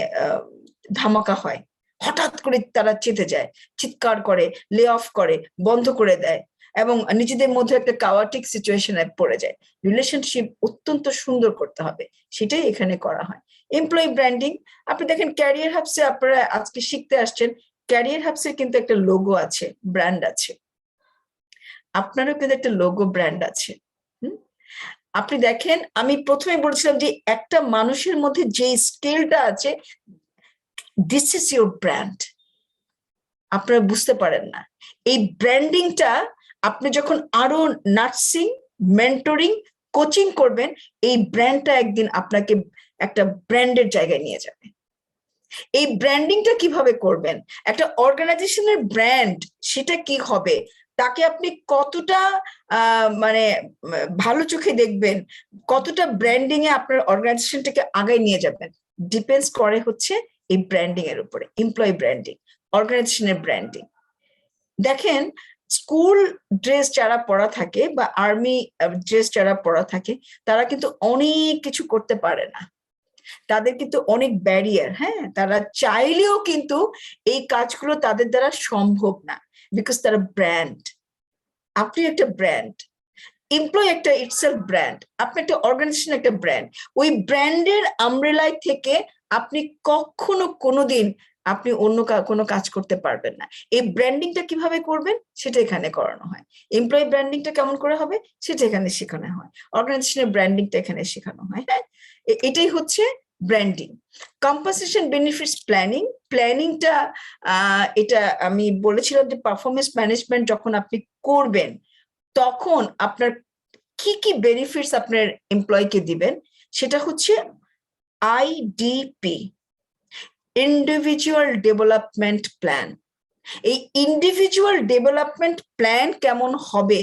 ধামাকা হয়। হঠাৎ করে তারা চেতে যায়, চিৎকার করে, লে অফ করে, বন্ধ করে দেয় এবং নিজেদের মধ্যে একটা কাওয়াটিক সিচুয়েশনে পড়ে যায়। রিলেশনশিপ অত্যন্ত সুন্দর করতে হবে, সেটাই এখানে করা হয়। এমপ্লয়ি ব্র্যান্ডিং, আপনি দেখেন ক্যারিয়ার হাবসে আপনারা আজকে শিখতে আসছেন, ক্যারিয়ার হাবসের কিন্তু একটা লোগো আছে, ব্র্যান্ড আছে, আপনারও কিন্তু একটা লোগো ব্র্যান্ড আছে। আপনি দেখেন, আমি প্রথমে বলছিলাম যে একটা মানুষের মধ্যে যে স্কেলটা আছে, দিস ইজ ইউর ব্র্যান্ড। আপনারা বুঝতে পারেন না, এই ব্র্যান্ডিংটা আপনি যখন আরো নার্সিং, মেন্টরিং, কোচিং করবেন, এই ব্র্যান্ডটা একদিন আপনাকে একটা ব্র্যান্ডের জায়গায় নিয়ে যাবে। এই ব্র্যান্ডিংটা কিভাবে করবেন, একটা অর্গানাইজেশনের ব্র্যান্ড সেটা কি হবে, তাকে আপনি কতটা মানে ভালো চোখে দেখবেন, কতটা ব্র্যান্ডিং এ আপনার অর্গানাইজেশনটাকে আগায় নিয়ে যাবেন, ডিপেন্ডস করে হচ্ছে এই ব্র্যান্ডিং এর উপরে। এমপ্লয়ি ব্র্যান্ডিং, অর্গানাইজেশনের ব্র্যান্ডিং। দেখেন, স্কুল ড্রেস যারা পরা থাকে বা আর্মি ড্রেস যারা পরা থাকে, তারা কিন্তু অনেক কিছু করতে পারে না, তাদের কিন্তু অনেক ব্যারিয়ার। হ্যাঁ, তারা চাইলেও কিন্তু এই কাজগুলো তাদের দ্বারা সম্ভব না, বিকজ তারা ব্র্যান্ড। আপনি একটা ব্র্যান্ড, এমপ্লয় একটা ইটসেলফ ব্র্যান্ড, আপনি একটা অর্গানাইজেশন একটা ব্র্যান্ড। ওই ব্র্যান্ডের আমব্রেলায় থেকে আপনি কখনো কোনোদিন আপনি অন্য কোনো কাজ করতে পারবেন না। এই ব্র্যান্ডিংটা কিভাবে করবেন সেটা এখানে করানো হয়। এমপ্লয়ি ব্র্যান্ডিংটা কেমন করে হবে সেটা এখানে শেখানো হয়, অর্গানাইজেশনের ব্র্যান্ডিংটা এখানে শেখানো হয়। হ্যাঁ, এটাই হচ্ছে ব্র্যান্ডিং। কম্পেনসেশন বেনিফিটস প্ল্যানিং, প্ল্যানিংটা এটা আমি বলেছিলাম যে পারফরমেন্স ম্যানেজমেন্ট যখন আপনি করবেন, তখন আপনার কি কি বেনিফিটস আপনার এমপ্লয়িকে দিবেন, সেটা হচ্ছে আইডিপি, ইন্ডিভিজুয়াল ডেভেলপমেন্ট প্ল্যান। এই ইন্ডিভিজুয়াল ডেভেলপমেন্ট প্ল্যান কেমন হবে,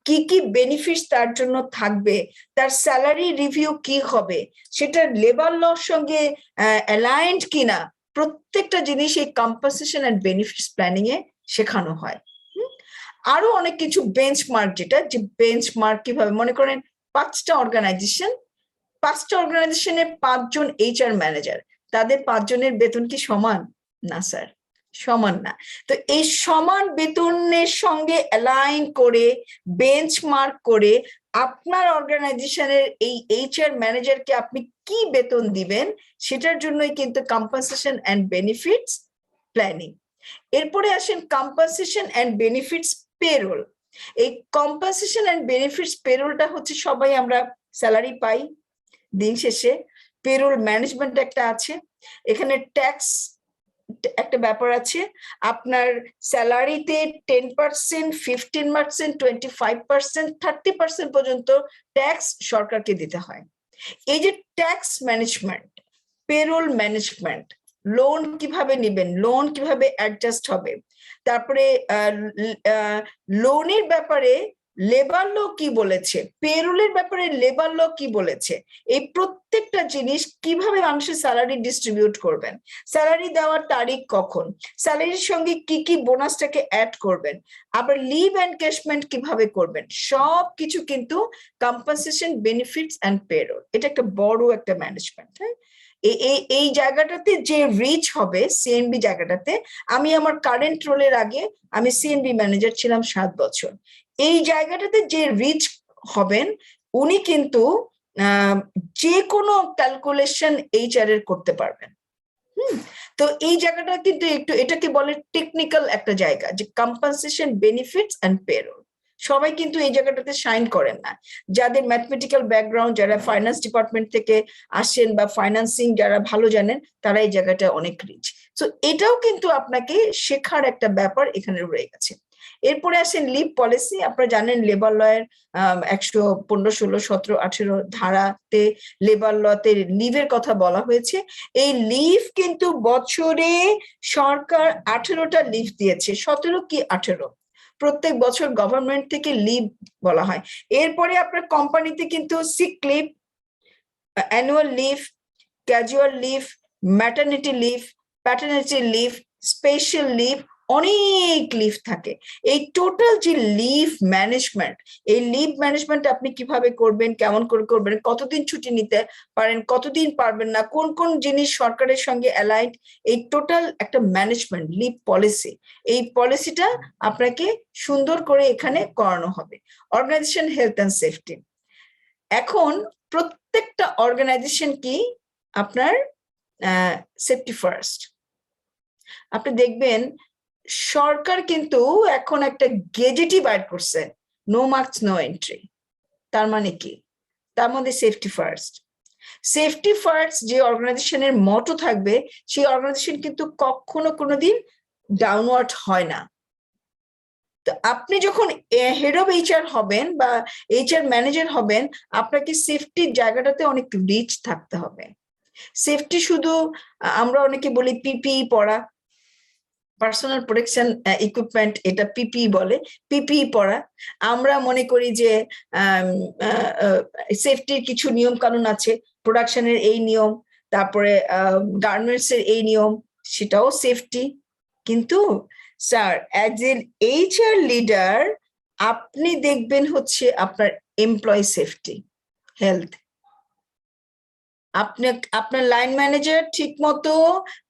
কি কি বেনিফিটস তার জন্য থাকবে, তার স্যালারি রিভিউ কি হবে, সেটা লেবার লর সঙ্গে অ্যালাইন্ড কিনা, প্রত্যেকটা জিনিস এই কম্পেনসেশন এন্ড বেনিফিটস প্ল্যানিং এ শেখানো হয়। আরো অনেক কিছু বেঞ্চমার্ক, যেটা যে বেঞ্চমার্ক কিভাবে, মনে করেন পাঁচটা অর্গানাইজেশনের 5 জন এইচআর ম্যানেজার, তাদের 5 জনের বেতন কি সমান? না স্যার, সমান না। তো এই সমান বেতনের সঙ্গে অ্যালাইন করে, বেঞ্চমার্ক করে, আপনার অর্গানাইজেশনের এই এইচআর ম্যানেজারকে আপনি কি বেতন দিবেন, সেটার জন্যই কিন্তু কম্পেনসেশন এন্ড বেনিফিটস প্ল্যানিং। এরপরে আসেন কম্পেনসেশন এন্ড বেনিফিটস পেরোল। এই কম্পেনসেশন এন্ড বেনিফিটস পেরোলটা হচ্ছে, সবাই আমরা স্যালারি পাই, দিন শেষে পেরোল ম্যানেজমেন্ট একটা আছে, এখানে ট্যাক্স একটা ব্যাপার আছে, আপনার স্যালারিতে 10%, 15%, 25%, 30% পর্যন্ত ট্যাক্স সরকারকে দিতে হয়। এই যে tax management, payroll management, loan কিভাবে নেবেন, লোন কিভাবে অ্যাডজাস্ট হবে, তারপরে লোনের ব্যাপারে লেবার ল কি বলেছে, পেরোলের ব্যাপারে লেবার ল কি বলেছে, এই প্রত্যেকটা জিনিস, কিভাবে মানুষের স্যালারি ডিস্ট্রিবিউট করবেন, স্যালারি দেওয়ার তারিখ কখন, স্যালারির সঙ্গে কি কি বোনাসটাকে অ্যাড করবেন, আবার লিভ এনক্যাশমেন্ট কিভাবে করবেন, সব কিছু কিন্তু কম্পেনসেশন, বেনিফিটস এন্ড পেরোল, এটা একটা বড় একটা ম্যানেজমেন্ট। হ্যাঁ, এই জায়গাটাতে যে রিচ হবে, সিএনবি জায়গাটাতে, আমি আমার কারেন্ট রোলের আগে আমি সিএনবি ম্যানেজার ছিলাম 7 বছর, এই জায়গাটাতে যে রিচ হবেন, উনি কিন্তু যে কোনো ক্যালকুলেশন এইচআর এর করতে পারবেন। তো এই জায়গাটা কিন্তু একটু, এটাকে বলে টেকনিক্যাল একটা জায়গা, যে কম্পেনসেশন, বেনিফিটস এন্ড পেরোল। সবাই কিন্তু এই জায়গাটাতে শাইন করেন না। যাদের ম্যাথমেটিক্যাল ব্যাকগ্রাউন্ড, যারা ফাইন্যান্স ডিপার্টমেন্ট থেকে আসেন বা ফাইন্যান্সিং যারা ভালো জানেন, তারা এই জায়গাটা অনেক রিচ। তো এটাও কিন্তু আপনাকে শেখার একটা ব্যাপার এখানে রয়ে গেছে। এরপরে আসেন লিভ পলিসি। আপনারা জানেন লেবার লয়ের 115, 16, 17, 18 ধারাতে লেবার লতে লিভের কথা বলা হয়েছে। এই লিভ কিন্তু বছরে সরকার 18টা লিভ দিয়েছে, 17 কি 18 প্রত্যেক বছর গভর্নমেন্ট থেকে লিভ বলা হয়। এরপরে আপনার কোম্পানিতে কিন্তু sick leave, annual leave, casual leave, maternity leave, paternity leave, special leave, অনেক লিভ থাকে। এই টোটাল যে লিভ ম্যানেজমেন্ট, এই লিভ ম্যানেজমেন্ট আপনি কিভাবে করবেন, কেমন করে করবেন, কতদিন ছুটি নিতে পারেন, কতদিন পারবেন না, কোন কোন জিনিস সরকারের সঙ্গে অ্যালাইড, এই টোটাল একটা ম্যানেজমেন্ট লিভ পলিসি, এই পলিসিটা আপনাকে সুন্দর করে এখানে করানো হবে। অর্গানাইজেশন হেলথ অ্যান্ড সেফটি, এখন প্রত্যেকটা অর্গানাইজেশন কি আপনার সেফটি ফার্স্ট। আপনি দেখবেন সরকার কিন্তু এখন একটা গেজেটই বাইর করছে, নো মার্কস নো এন্ট্রি। তার মানে কি? তার মধ্যে সেফটি ফার্স্ট। সেফটি ফার্স্ট যে অর্গানাইজেশনের মটো থাকবে, সেই অর্গানাইজেশন কিন্তু কখনো কোনোদিন ডাউনওয়ার্ড হয় না। তো আপনি যখন হেড অফ এইচআর হবেন বা এইচআর ম্যানেজার হবেন, আপনাকে সেফটির জায়গাটাতে অনেক রিচ থাকতে হবে। সেফটি শুধু আমরা অনেকে বলি পিপিই পড়া, পার্সোনাল প্রোটেকশন ইকুইপমেন্ট, এটা পিপিই বলে, পিপিই পড়া। আমরা মনে করি যে সেফটির কিছু নিয়ম কানুন আছে, প্রোডাকশনের এই নিয়ম, তারপরে গার্মেন্টস এর এই নিয়ম, সেটাও সেফটি। কিন্তু sir as an HR leader আপনি দেখবেন হচ্ছে আপনার এমপ্লয়ি সেফটি, হেলথ। আপনার লাইন ম্যানেজার ঠিক মতো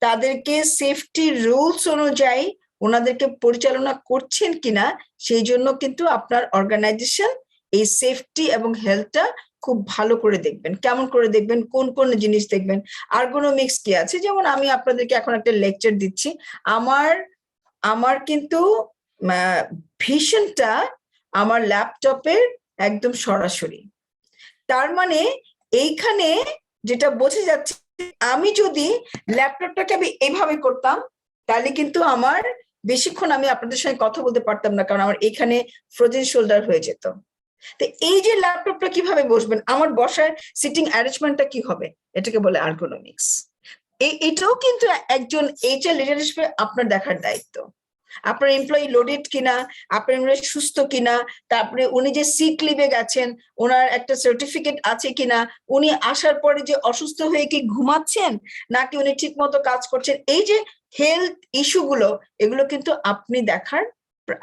তাদেরকে সেফটি রুলস অনুযায়ী ওনাদেরকে পরিচালনা করছেন কিনা, সেই জন্য কিন্তু আপনার অর্গানাইজেশন এই সেফটি এবং হেলথটা খুব ভালো করে দেখবেন। কেমন করে দেখবেন? কোন কোন জিনিস দেখবেন? আর্গোনমিক্স কি আছে? যেমন আমি আপনাদেরকে এখন একটা লেকচার দিচ্ছি, আমার কিন্তু ভিশনটা আমার ল্যাপটপের একদম সরাসরি। তার মানে এইখানে যেটা বোঝা যাচ্ছে, আমি যদি ল্যাপটপটাকে আমি এইভাবে করতাম, তাহলে কিন্তু আমার বেশিক্ষণ আমি আপনাদের সঙ্গে কথা বলতে পারতাম না, কারণ আমার এখানে ফ্রোজেন শোল্ডার হয়ে যেত। তো এই যে ল্যাপটপটা কিভাবে বসবেন, আমার বসার সিটিং অ্যারেঞ্জমেন্টটা কি হবে, এটাকে বলে আর্গোনমিক্স। এটাও কিন্তু একজন এইচআর লিডার হিসেবে আপনার দেখার দায়িত্ব। আপনার এমপ্লয়ি লোডেড কিনা, আপনার এমপ্লয়ি সুস্থ কিনা, তারপরে উনি যে সিক লিভে গেছেন ওনার একটা সার্টিফিকেট আছে কিনা, উনি আসার পরে যে অসুস্থ হয়ে কি ঘুমাচ্ছেন নাকি উনি ঠিক মতো কাজ করছেন, এই যে হেলথ ইস্যুগুলো, এগুলো কিন্তু আপনি দেখার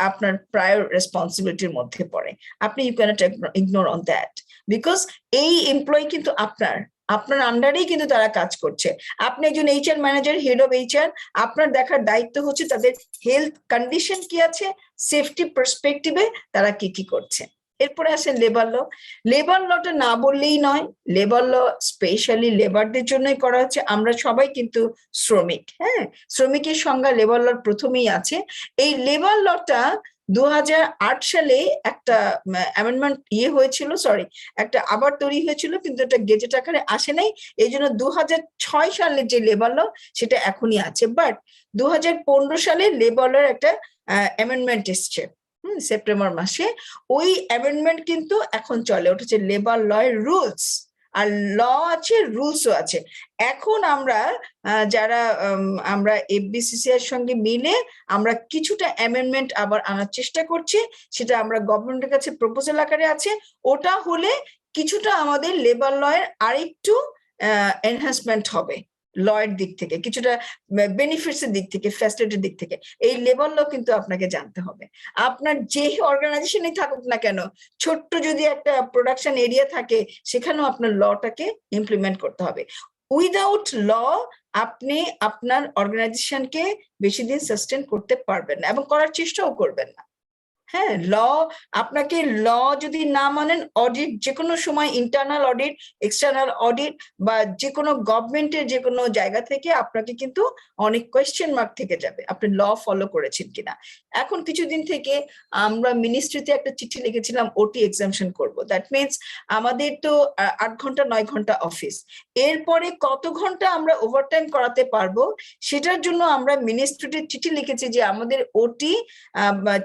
আপনার প্রায়র রেসপন্সিবিলিটির মধ্যে পড়ে। আপনি you can't ignore on that, because এই এমপ্লয়ি কিন্তু আপনার আন্ডারেই কিন্তু তারা কাজ করছে। আপনি একজন HR manager, head of HR, আপনার দেখার দায়িত্ব হচ্ছে তাদের হেলথ কন্ডিশন কি আছে, সেফটি পার্সপেক্টিভে তারা কি কি করছে। এরপরে আসেন লেবার ল। লেবার লটা না বললেই নয়, লেবার ল স্পেশালি লেবারদের জন্যই করা হচ্ছে। আমরা সবাই কিন্তু শ্রমিক, হ্যাঁ, শ্রমিকের সংজ্ঞা লেবার লর প্রথমেই আছে। এই লেবার লটা 2008 সালে একটা অ্যামেন্ডমেন্ট হয়েছিল, সরি, একটা আবার তৈরি হয়েছিল, কিন্তু এটা গেজেট আকারে আসে নাই। এই জন্য 2006 সালের যে লেবার ল সেটা এখনই আছে, বাট 2015 সালে লেবার লর একটা অ্যামেন্ডমেন্ট এসছে সেপ্টেম্বর মাসে। ওই অ্যামেন্ডমেন্ট কিন্তু এখন চলে, ওটা হচ্ছে লেবার লয়ের রুলস। আর ল আছে, রুলসও আছে। এখন আমরা যারা আমরা এফবিসিসি এর সঙ্গে মিলে আমরা কিছুটা অ্যামেন্ডমেন্ট আবার আনার চেষ্টা করছি, সেটা আমরা গভর্নমেন্টের কাছে প্রপোজাল আকারে আছে। ওটা হলে কিছুটা আমাদের লেবার লয়ের আরেকটু এনহ্যান্সমেন্ট হবে, লয়ের দিক থেকে কিছুটা, বেনিফিটস এর দিক থেকে, ফ্যাসিলিটির দিক থেকে। এই লেবার ল কিন্তু আপনাকে জানতে হবে। আপনার যে অর্গানাইজেশনে থাকুক না কেন, ছোট্ট যদি একটা প্রোডাকশন এরিয়া থাকে, সেখানেও আপনার লটাকে ইমপ্লিমেন্ট করতে হবে। উইদাউট ল আপনি আপনার অর্গানাইজেশনকে বেশি দিন সাস্টেন করতে পারবেন না এবং করার চেষ্টাও করবেন না। হ্যাঁ, আপনাকে যদি না মানেন, অডিট যে কোনো সময়, ইন্টারনাল অডিট, এক্সটার্নাল অডিট বা যে কোনো গভর্নমেন্টের যে কোনো জায়গা থেকে আপনাকে কিন্তু অনেক কোয়েশ্চেন মার্ক থেকে যাবে আপনি ল ফলো করেছেন কিনা। এখন কিছুদিন থেকে আমরা মিনিস্ট্রিতে একটা চিঠি লিখেছিলাম ওটি এক্সামশন করব। দ্যাট মিনস আমাদের তো 8 ঘন্টা 9 ঘন্টা অফিস, এরপরে কত ঘন্টা আমরা ওভারটাইম করাতে পারবো সেটার জন্য আমরা মিনিস্ট্রিতে চিঠি লিখেছি যে আমাদের ওটি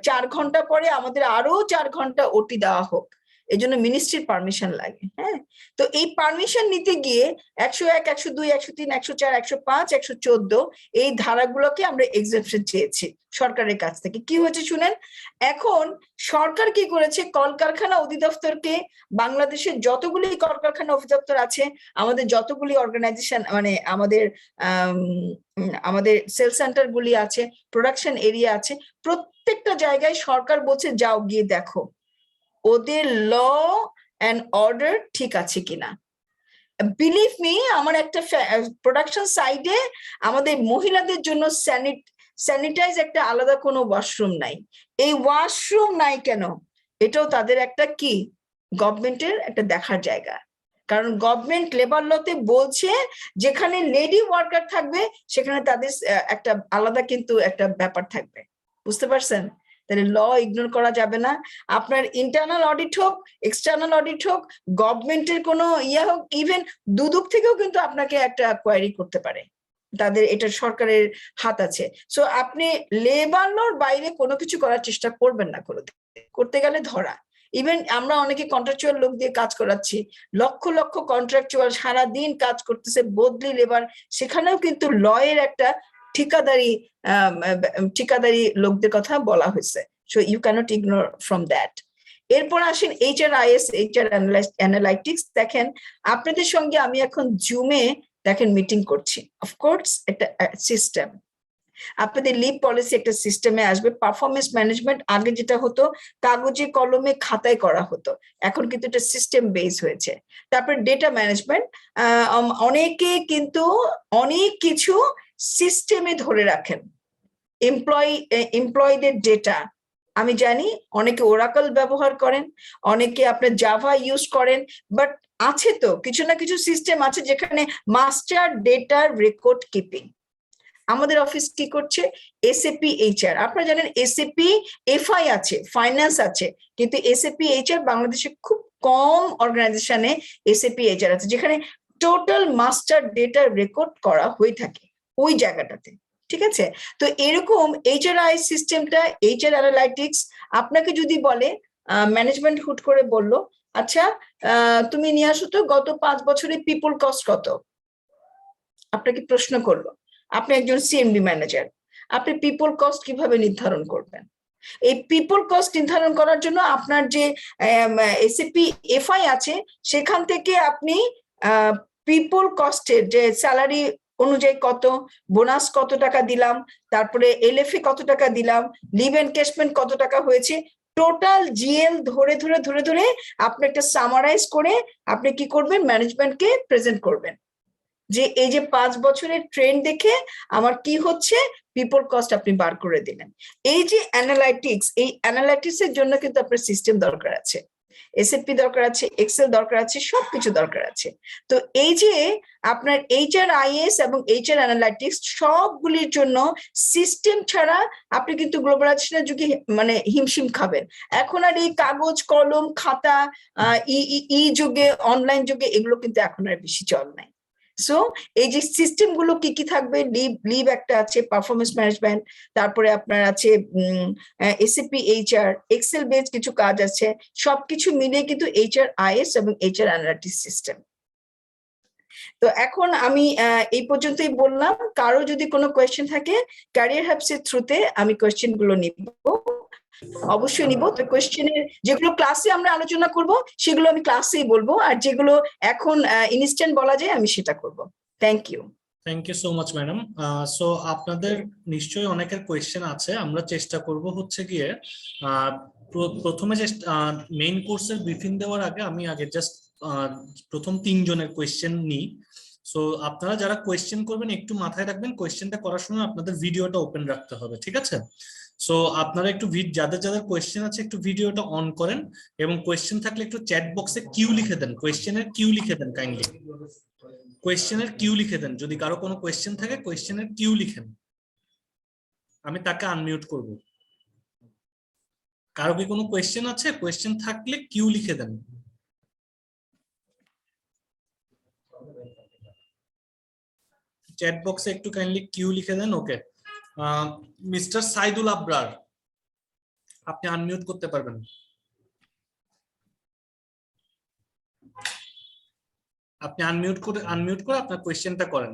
4 ঘন্টা পরে আমাদের আরো 4 ঘন্টা ওটি দেওয়া হোক, এই জন্য মিনিস্ট্রির পারমিশন লাগে। হ্যাঁ, তো এই পারমিশন নিতে গিয়ে 101, 102, 103, 104, 105, 114 এই ধারাগুলোকে আমরা এক্সেপশন চেয়েছি সরকারের কাছ থেকে। কি হয়েছে শুনেন, এখন সরকার কি করেছে, কলকারখানা অধিদপ্তরকে, বাংলাদেশের যতগুলি কলকারখানা অধিদপ্তর আছে, আমাদের যতগুলি অর্গানাইজেশন, মানে আমাদের সেল সেন্টার গুলি আছে, প্রোডাকশন এরিয়া আছে, প্রত্যেকটা জায়গায় সরকার বলছে যাও গিয়ে দেখো ওদের ল অ্যান্ড অর্ডার ঠিক আছে কিনা। বিলিভ মি, আমার একটা প্রোডাকশন সাইডে আমাদের মহিলাদের জন্য স্যানিটাইজ একটা আলাদা কোনো ওয়াশরুম নাই। এই ওয়াশরুম নাই কেন, এটাও তাদের একটা কি গভর্নমেন্টের একটা দেখার জায়গা। কারণ গভর্নমেন্ট লেবার লতে বলছে যেখানে লেডি ওয়ার্কার থাকবে সেখানে তাদের একটা আলাদা কিন্তু একটা ব্যাপার থাকবে। বুঝতে পারছেন? তাহলে ল ইগনোর করা যাবে না। আপনার ইন্টারনাল অডিট হোক, এক্সটার্নাল অডিট হোক, গভর্নমেন্টের কোনো ইয়া হোক, ইভেন দুদক থেকেও কিন্তু আপনাকে একটা কোয়ারি করতে পারে, তাদের এটা সরকারের হাত আছে। সো আপনি লেবার লর বাইরে কোনো কিছু করার চেষ্টা করবেন না, করতে গেলে ধরা। ইভেন আমরা অনেকে কন্ট্রাকচুয়াল লোক দিয়ে কাজ করাচ্ছি, লক্ষ লক্ষ কন্ট্রাকচুয়াল সারাদিন কাজ করতেছে, বদলি লেবার, সেখানেও কিন্তু লয়ের একটা ঠিকাদারি লোকদের কথা বলা হয়েছে। So you can't ignore from that. এরপর আসেন HRIS, HR অ্যানালাইটিক্স। দেখেন আপনাদের সঙ্গে আমি এখন জুমে দেখেন মিটিং করছি, অফকোর্স একটা সিস্টেম, আপনাদের লিভ পলিসি একটা সিস্টেমে আসবে। পারফরমেন্স ম্যানেজমেন্ট আগে যেটা হতো কাগজে কলমে খাতায় করা হতো, এখন কিন্তু এটা সিস্টেম বেস হয়েছে। তারপর ডেটা ম্যানেজমেন্ট, অনেকে অনেক কিছু সিস্টেমে ধরে রাখেন, এমপ্লয়ীদের ডেটা। আমি জানি অনেকে ওরাকল ব্যবহার করেন, অনেকে আপনার জাভা ইউজ করেন, বাট আছে তো কিছু না কিছু সিস্টেম আছে যেখানে মাস্টার ডেটা রেকর্ড কিপিং। আমাদের অফিস কি করছে, SAP HR। আপনারা জানেন SAP FI আছে, ফাইন্যান্স আছে, কিন্তু SAP HR বাংলাদেশে খুব কম অর্গানাইজেশনে SAP HR আছে যেখানে টোটাল মাস্টার ডেটা রেকর্ড করা হয়ে থাকে ওই জায়গাটাতে। ঠিক আছে, তো এরকম HRI সিস্টেমটা, HR অ্যানালাইটিক্স আপনাকে যদি বলে, ম্যানেজমেন্ট হুট করে বললো আচ্ছা তুমি নিয়ে আসো তো গত 5 বছরে পিপল কস্ট কত, আপনাকে প্রশ্ন করলো, আপনি একজন CMD ম্যানেজার, আপনি পিপল কস্ট কিভাবে নির্ধারণ করবেন? এই পিপল কস্ট নির্ধারণ করার জন্য আপনার যে SAP FI আছে সেখান থেকে আপনি পিপল কস্টের যে স্যালারি অনুযায়ী কত, বোনাস কত টাকা দিলাম, তারপরে LFA কত টাকা দিলাম, লিভ এনকেশমেন্ট কত টাকা হয়েছে, টোটাল GL ধরে ধরে ধরে ধরে আপনি একটা সামারাইজ করে আপনি কি করবেন, ম্যানেজমেন্টকে প্রেজেন্ট করবেন যে এই যে 5 বছরের ট্রেন্ড দেখে আমার কি হচ্ছে, পিপল কস্ট আপনি বার করে দিলেন। এই যে অ্যানালাইটিক্স, এই অ্যানালাইটিক্স এর জন্য কিন্তু আপনার সিস্টেম দরকার আছে, SAP দরকার আছে, এক্সেল দরকার আছে, সবকিছু দরকার আছে। তো এই যে আপনার HRIS এবং HR অ্যানালাইটিক্স সবগুলির জন্য সিস্টেম ছাড়া আপনি কিন্তু গ্লোবালাইজেশনের যুগে মানে হিমশিম খাবেন। এখন আর এই কাগজ কলম খাতা ই যুগে, অনলাইন যুগে এগুলো কিন্তু এখন আর বেশি চল নাই। সো এই যে সিস্টেম গুলো কি কি থাকবে, লিভ একটা আছে, পারফরমেন্স ম্যানেজমেন্ট, তারপরে আপনার আছে SAP HR, এক্সেল বেস কিছু কাজ আছে, সবকিছু মিলিয়ে কিন্তু HRIS এবং HR অ্যানালিটিক্স সিস্টেম। তো এখন আমি এই পর্যন্তই বললাম, কারো যদি কোনো কোয়েশ্চেন থাকে ক্যারিয়ার হাবস এর থ্রুতে আমি কোয়েশ্চেন গুলো নিব, অবশ্যই নিব। তো কোয়েশ্চেনের যেগুলো ক্লাসে আমরা আলোচনা করব সেগুলো আমি ক্লাসেই বলবো, আর যেগুলো এখন ইনস্ট্যান্ট বলা যায় আমি সেটা করব। Thank you so much madam. So আপনাদের নিশ্চয়ই অনেকের কোয়েশ্চেন আছে, আমরা চেষ্টা করব হচ্ছে গিয়ে প্রথমে যে মেইন কোর্সের ব্রিফিং দেওয়ার আগে আমি জাস্ট প্রথম 3 জনের কোয়েশ্চেন নিই। সো আপনারা যারা কোয়েশ্চেন করবেন একটু মাথায় রাখবেন, কোয়েশ্চেনটা করার সময় আপনাদের ভিডিওটা ওপেন রাখতে হবে, ঠিক আছে? সো আপনারা একটু যাদের যাদের কোয়েশ্চেন আছে একটু ভিডিওটা অন করেন, এবং কোয়েশ্চেন থাকলে একটু চ্যাট বক্সে কিউ লিখে দেন, কোয়েশ্চেনের কিউ লিখে দেন কাইন্ডলি, কোয়েশ্চেনের কিউ লিখে দেন। যদি কারো কোনো কোয়েশ্চেন থাকে কোয়েশ্চেনের কিউ লিখেন, আমি তাকে আনমিউট করব। কারো কি কোনো কোয়েশ্চেন আছে? কোয়েশ্চেন থাকলে কিউ লিখে দেন। চ্যাট বক্সে একটু কাইন্ডলি কিউ লিখে দেন। ওকে, মিস্টার সাইদুল আবরার, আপনি আনমিউট করতে পারবেন। আপনি আনমিউট করে আপনার কোয়েশ্চেনটা করেন।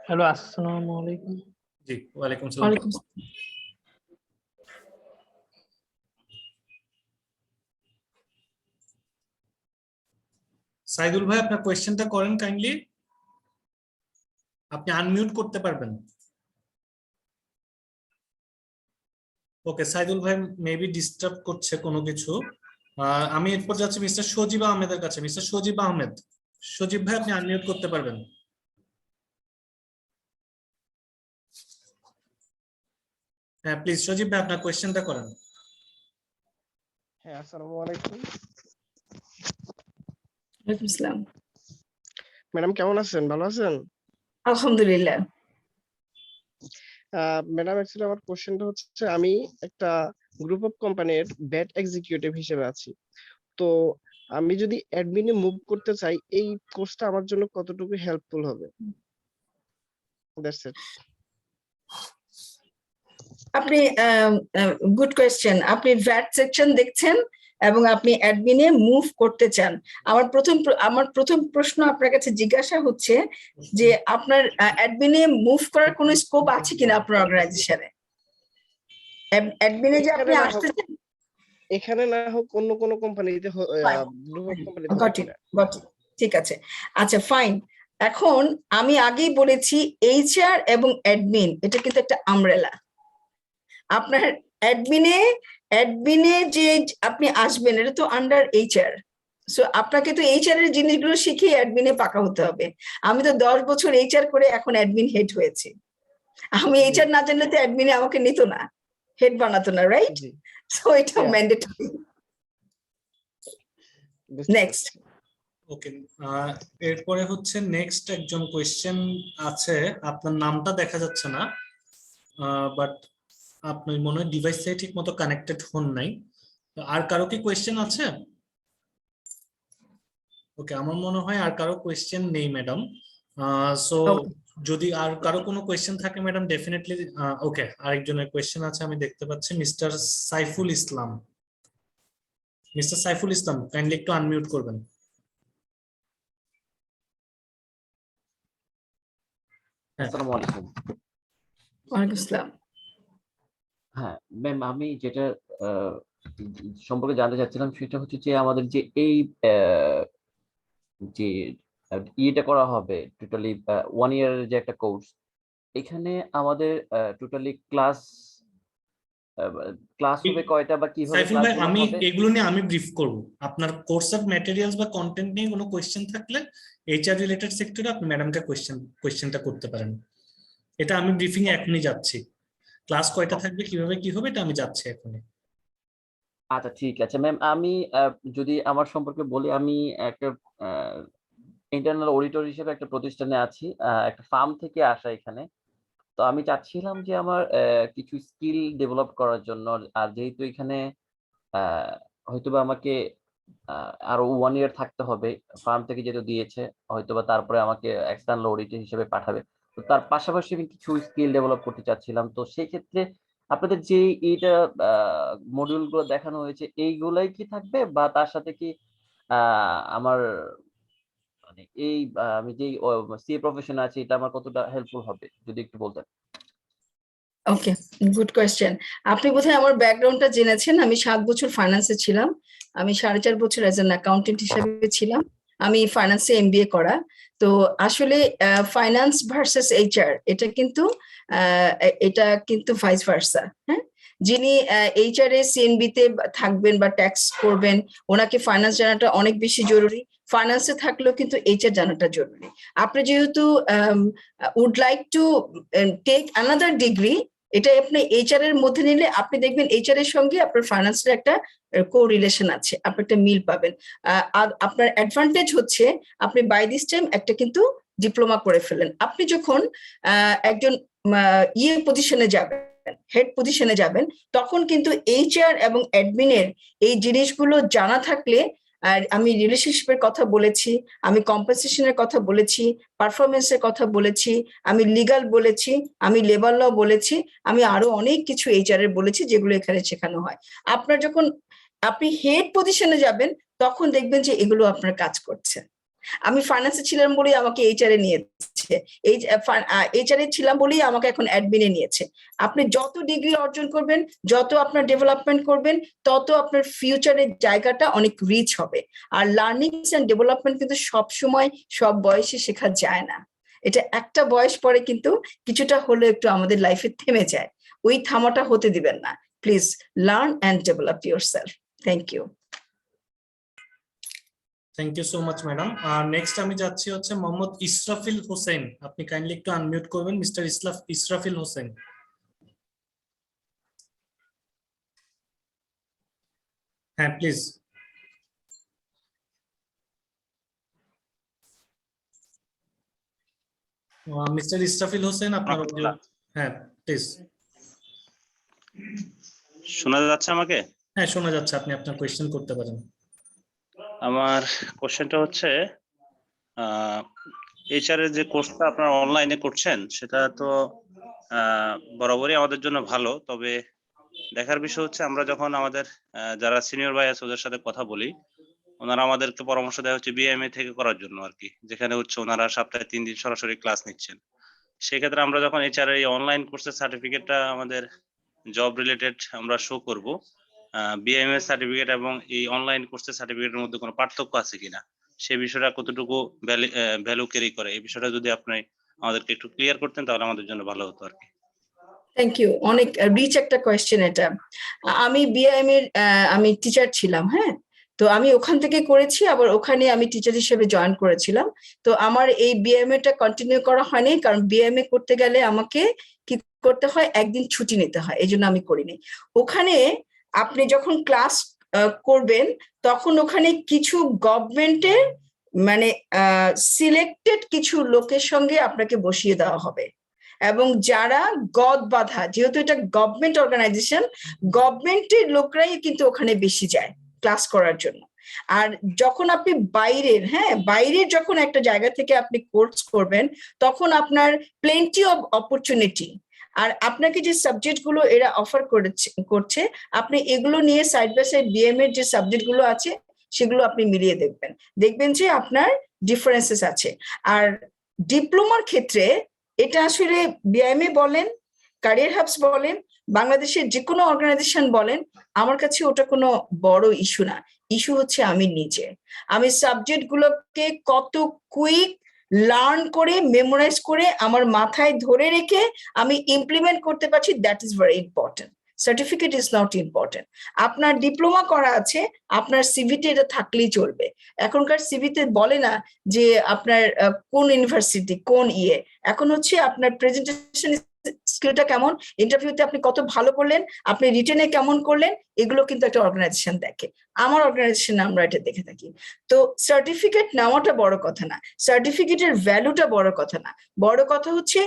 হ্যালো, আসসালামু আলাইকুম। জি, ওয়ালাইকুম সালাম। ওয়ালাইকুম সাইদুল ভাই, আপনার কোয়েশ্চেনটা করেন কাইন্ডলি। আপনি আনমিউট করতে পারবেন। ওকে, সাইদুল ভাই মেবি ডিস্টার্ব করছে কোনো কিছু। আমি এরপর যাচ্ছি মিস্টার সজীব আহমেদের কাছে। মিস্টার সজীব আহমেদ, সজীব ভাই আপনি আনমিউট করতে পারবেন। হ্যাঁ প্লিজ সজীব ভাই আপনার কোয়েশ্চেনটা করেন। হ্যাঁ, আসসালামু আলাইকুম। ওয়ালাইকুম আসসালাম। ম্যাডাম কেমন আছেন? ভালো আছেন? আলহামদুলিল্লাহ। ম্যাডাম অ্যাকচুয়ালি আমার কোশ্চেনটা হচ্ছে, আমি একটা গ্রুপ অফ কোম্পানির ব্যাট এক্সিকিউটিভ হিসেবে আছি। তো আমি যদি অ্যাডমিনে মুভ করতে চাই, এই কোর্সটা আমার জন্য কতটুকু হেল্পফুল হবে? That's it. আপনি গুড কোয়েশ্চেন। আপনি ভ্যাট সেকশন দেখছেন এবং আপনি অ্যাডমিনে মুভ করতে চান। আমার প্রথম প্রশ্ন আপনার কাছে জিজ্ঞাসা হচ্ছে যে আপনার অ্যাডমিনে মুভ করার কোনো স্কোপ আছে কিনা আপনার অর্গানাইজেশনে? অ্যাডমিনে যে আপনি আসতে চান, এখানে না হোক অন্য কোনো কোম্পানিতে, গ্রুপ অফ কোম্পানিতে got it, got it. ঠিক আছে, আচ্ছা ফাইন। এখন আমি আগেই বলেছি এইচআর এবং অ্যাডমিন এটা কিন্তু একটা আমব্রেলা। আপনার অ্যাডমিনে যে আপনি আসবেন এটা তো আন্ডার এইচআর। সো আপনাকে তো এইচআর এর জিনিসগুলো শিখিয়ে অ্যাডমিনে পাকা হতে হবে। আমি তো 10 বছর এইচআর করে এখন অ্যাডমিন হেড হয়েছি। আমি এইচআর না জানলে তো অ্যাডমিনে আমাকে নিত না, হেড বানাতো না, রাইট? সো এটা ম্যান্ডেটরি। নেক্সট। ওকে, এরপরে হচ্ছে নেক্সট একজন কোয়েশ্চেন আছে। আপনার নামটা দেখা যাচ্ছে না, বাট আপনি মনে হয় ডিভাইস থেকে ঠিক মতো কানেক্টেড হন নাই। আর কারো কি কোয়েশ্চেন আছে? ওকে, আমার মনে হয় আর কারো কোয়েশ্চেন নেই ম্যাডাম। সো যদি আর কারো কোনো কোয়েশ্চেন থাকে ম্যাডাম ডেফিনেটলি। ওকে, আরেকজনের কোয়েশ্চেন আছে আমি দেখতে পাচ্ছি, mister Saiful Islam. Mister Saiful Islam kindly একটু আনমিউট করবেন। আসসালামু আলাইকুম। ওয়ালাইকুম আসসালাম। হ্যাঁ ম্যাম, আমি যেটা সম্পর্কে জানতে চাচ্ছিলাম সেটা হচ্ছে যে আমাদের যে এই যে ইয়েটা করা হবে টোটালি 1 ইয়ারের যে একটা কোর্স, এখানে আমাদের টোটালি ক্লাস হবে কয়টা বা কিভাবে সাইফুল ভাই, ক্লাসগুলো আমি হবে? এগুলো নিয়ে আমি ব্রিফ করব। আপনার কোর্স অফ ম্যাটেরিয়ালস বা কন্টেন্ট নিয়ে কোনো কোয়েশ্চেন থাকলে এইচআর রিলেটেড সেক্টরে আপনি ম্যাডামকে কোয়েশ্চেনটা করতে পারেন। এটা আমি ব্রিফিং এ এখনই যাচ্ছি। ক্লাস কয়টা থাকবে, কিভাবে কি হবে, এটা আমি যাচ্ছি এখনই। আচ্ছা ঠিক আছে ম্যাম, আমি যদি আমার সম্পর্কে বলি, আমি একটা ইন্টারনাল অডিটর হিসেবে একটা প্রতিষ্ঠানে আছি, একটা ফার্ম থেকে আসা এখানে। তো আমি চাচ্ছিলাম যে আমার কিছু স্কিল ডেভেলপ করার জন্য। আর যেহেতু এখানে হয়তোবা আমাকে আরো 1 ইয়ার থাকতে হবে, ফার্ম থেকে যেহেতু দিয়েছে, হয়তোবা তারপরে আমাকে এক্সটার্নাল অডিটর হিসেবে পাঠাবে। তো তার পাশাপাশি আমি কিছু স্কিল ডেভেলপ করতে চাচ্ছিলাম। তো সেই ক্ষেত্রে আপনাদের যে এইটা মডিউল গুলো দেখানো হয়েছে এইগুলাই কি থাকবে, বা তার সাথে কি আমার মানে এই আমি যেই সিএ প্রফেশনে আছি এটা আমার কতটা হেল্পফুল হবে যদি একটু বলতেন। ওকে, গুড কোয়েশ্চেন। আপনি বোধহয় আমার ব্যাকগ্রাউন্ডটা জেনেছেন। আমি 7 বছর ফাইন্যান্সে ছিলাম। আমি 4.5 বছর অ্যাজ অ্যান অ্যাকাউন্টেন্ট হিসেবে ছিলাম। আমি ফাইন্যান্সে এমবিএ করা। তো আসলে ফাইন্যান্স ভার্সেস এইচআর এটা কিন্তু ভাইস ভার্সা। হ্যাঁ, যিনি এইচআর এ সিএনবি তে থাকবেন বা ট্যাক্স করবেন, ওনাকে ফাইন্যান্স জানাটা অনেক বেশি জরুরি। ফাইন্যান্সে থাকলেও কিন্তু এইচআর জানাটা জরুরি। আপনি যেহেতু would like to take another degree, এটা আপনি এইচআর এর মধ্যে নিলে আপনি দেখবেন এইচআর এর সঙ্গে আপনার ফাইন্যান্সের একটা কোরিলেশন আছে, আপনি একটা মিল পাবেন। আর আপনার অ্যাডভান্টেজ হচ্ছে আপনি বাই দিস টাইম একটা কিন্তু ডিপ্লোমা করে ফেলেন। আপনি যখন একজন পজিশনে যাবেন, হেড পজিশনে যাবেন, তখন কিন্তু এইচআর এবং অ্যাডমিনের এই জিনিসগুলো জানা থাকলে, আর আমি রিলেশনশিপের কথা বলেছি, আমি কম্পেনসেশনের কথা বলেছি, পারফরমেন্সের কথা বলেছি, আমি লিগাল বলেছি, আমি লেবার ল বলেছি, আমি আরো অনেক কিছু এইচআর এর বলেছি যেগুলো এখানে শেখানো হয়। আপনার যখন আপনি হেড পজিশনে যাবেন তখন দেখবেন যে এগুলো আপনার কাজ করছে। আমি ফাইন্যান্সে ছিলাম বলেই আমাকে এইচআর এ নিয়েছে, এইচআর এ ছিলাম বলেই আমাকে এখন অ্যাডমিনে নিয়েছে। আপনি যত ডিগ্রি অর্জন করবেন, যত আপনার ডেভেলপমেন্ট করবেন, তত আপনার ফিউচারের জায়গাটা অনেক রিচ হবে। আর লার্নিং এন্ড ডেভেলপমেন্ট কিন্তু সব সময় সব বয়সে শেখা যায় না, এটা একটা বয়স পরে কিন্তু কিছুটা হলে একটু আমাদের লাইফে থেমে যায়। ওই থামাটা হতে দিবেন না। Please learn and develop your self. Thank you. Thank you so much madam. আর নেক্সট আমি যাচ্ছি হচ্ছে মোহাম্মদ ইসরাফিল হোসেন। আপনি কাইন্ডলি একটু আনমিউট করবেন, মিস্টার ইসরাফিল হোসেন। হ্যাঁ প্লিজ। মিস্টার ইসরাফিল হোসেন আপনার অডিও, হ্যাঁ প্লিজ। শোনা যাচ্ছে আমাকে? হ্যাঁ শোনা যাচ্ছে, আপনি আপনার কোয়েশ্চেন করতে পারেন। আমার কোশ্চেনটা হচ্ছে এইচআর এর যে কোর্সটা আপনারা অনলাইনে করছেন সেটা তো বরাবরই আমাদের জন্য ভালো, তবে দেখার বিষয় হচ্ছে আমরা যখন আমাদের যারা সিনিয়র ভাই আছে ওদের সাথে কথা বলি, ওনারা আমাদেরকে পরামর্শ দেওয়া হচ্ছে বিএমএ থেকে করার জন্য আর কি, যেখানে হচ্ছে ওনারা সপ্তাহে 3 দিন সরাসরি ক্লাস নিচ্ছেন। সেক্ষেত্রে আমরা যখন এইচআর এই অনলাইন কোর্সের সার্টিফিকেটটা আমাদের জব রিলেটেড আমরা শো করব, বিএমএস সার্টিফিকেট এবং এই অনলাইন কোর্সের সার্টিফিকেটের মধ্যে কোনো পার্থক্য আছে কিনা, সেই বিষয়টা কতটুকু ভ্যালু ক্যারি করে, এই বিষয়টা যদি আপনি আমাদেরকে একটু ক্লিয়ার করতেন তাহলে আমাদের জন্য ভালো হতো আর কি। থ্যাংক ইউ, অনেক রিচ একটা কোয়েশ্চেন এটা। আমি বিআইএম এর আমি টিচার ছিলাম, হ্যাঁ, তো আমি ওখান থেকে করেছি, আবার ওখানে আমি টিচার হিসেবে জয়েন করেছিলাম। তো আমার এই বিএমএ টা কন্টিনিউ করা হয়নি, কারণ বিএমএ করতে গেলে আমাকে কি করতে হয়, একদিন ছুটি নিতে হয়, এই জন্য আমি করিনি। ওখানে আপনি যখন ক্লাস করবেন তখন ওখানে কিছু গভর্নমেন্টের মানে সিলেক্টেড কিছু লোকের সঙ্গে আপনাকে বসিয়ে দেওয়া হবে, এবং যারা গদ বাঁধা, যেহেতু এটা গভর্নমেন্ট অর্গানাইজেশন, গভর্নমেন্টের লোকরাই কিন্তু ওখানে বেশি যায় ক্লাস করার জন্য। আর যখন আপনি বাইরের, হ্যাঁ, বাইরের যখন একটা জায়গা থেকে আপনি কোর্স করবেন তখন আপনার প্লেন্টি অফ অপরচুনিটি, আর আপনাকে যে সাবজেক্ট গুলো এরা অফার করছে আপনি এগুলো নিয়ে সাইড বাই সাইড বিএম এর যে সাবজেক্ট গুলো আছে সেগুলো আপনি মিলিয়ে দেখবেন, দেখবেন যে আপনার ডিফারেন্সেস আছে। আর ডিপ্লোমার ক্ষেত্রে এটা আসলে বিআইএমএ বলেন, ক্যারিয়ার হাবস বলেন, বাংলাদেশের যে কোনো অর্গানাইজেশন বলেন, আমার কাছে ওটা কোনো বড় ইস্যু না। ইস্যু হচ্ছে আমি নিজে, আমি সাবজেক্ট গুলোকে কত কুইক লার্ন করে, মেমোরাইজ করে, আমার মাথায় ধরে রেখে আমি ইমপ্লিমেন্ট করতে পারছি, that is very important. Certificate is not important. আপনার ডিপ্লোমা করা আছে, আপনার সিভিতে এটা থাকলেই চলবে। এখনকার সিভিতে বলে না যে আপনার কোন ইউনিভার্সিটি, কোন ইয়ে, এখন হচ্ছে আপনার প্রেজেন্টেশন স্কিলটা কেমন, ইন্টারভিউতে আপনি কত ভালো করলেন, আপনি রিটেনে কেমন করলেন, এগুলো কিন্তু একটা অর্গানাইজেশন দেখে। আমার অর্গানাইজেশনে আমরা এটা দেখে থাকি। তো সার্টিফিকেট নেওয়াটা বড় কথা না, সার্টিফিকেটের ভ্যালুটা বড় কথা না, বড় কথা হচ্ছে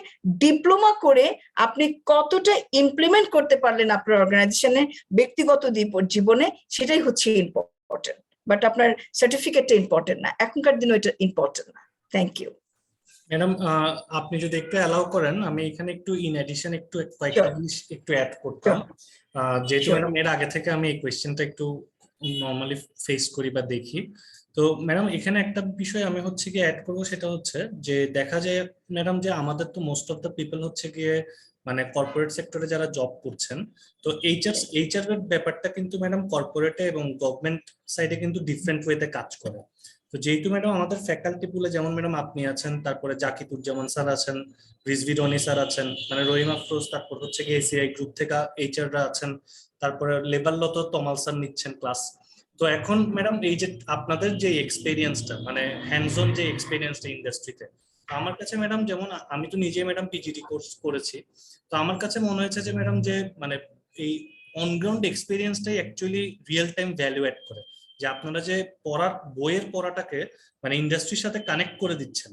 ডিপ্লোমা করে আপনি কতটা ইমপ্লিমেন্ট করতে পারলেন আপনার অর্গানাইজেশনে, ব্যক্তিগত জীবনে, সেটাই হচ্ছে ইম্পর্টেন্ট। বাট আপনার সার্টিফিকেটটা ইম্পর্টেন্ট না, এখনকার দিনে এটা ইম্পর্টেন্ট না। থ্যাংক ইউ ম্যাডাম, আপনি যদি একটু অ্যালাউ করেন আমি এখানে একটু ইন এডিশন একটু কয়েকটা জিনিস একটু অ্যাড করতাম, যেহেতু ম্যাডাম এর আগে থেকে আমি এই কোয়েশ্চেনটা একটু নর্মালি ফেস করি বা দেখি। তো ম্যাডাম এখানে একটা বিষয় আমি হচ্ছে গিয়ে অ্যাড করবো, সেটা হচ্ছে যে দেখা যায় ম্যাডাম যে আমাদের তো মোস্ট অফ দ্য পিপল হচ্ছে গিয়ে মানে কর্পোরেট সেক্টরে যারা জব করছেন, তো এইচআর এর ব্যাপারটা কিন্তু ম্যাডাম কর্পোরেটে এবং গভর্নমেন্ট সাইডে কিন্তু ডিফারেন্ট ওয়েতে কাজ করে। তো তো যেহেতু ম্যাডাম আমাদের ফ্যাকাল্টি পুলে যেমন ম্যাডাম আপনি আছেন, তারপরে জাকিতুজ্জামান স্যার আছেন, রিজভি রনি স্যার আছেন, মানে রহিম আফরোজ, তারপর হচ্ছে কি এসিআই গ্রুপ থেকে এইচআররা আছেন, তারপরে লেবারলত তমাল স্যার নিচ্ছেন ক্লাস। তো এখন ম্যাডাম এই যে আপনাদের যে এক্সপেরিয়েন্সটা, মানে হ্যান্ডস অন যে এক্সপেরিয়েন্সটা ইন্ডাস্ট্রিতে, আমার কাছে ম্যাডাম, যেমন আমি তো নিজে ম্যাডাম পিজিডি কোর্স করেছি, তো আমার কাছে মনে হয়েছে যে ম্যাডাম যে মানে এই অনগ্রাউন্ড এক্সপেরিয়েন্সটাই actually real time value add করে, যে আপনারা যে বইয়ের পড়াটাকে মানে ইন্ডাস্ট্রির সাথে কানেক্ট করে দিচ্ছেন,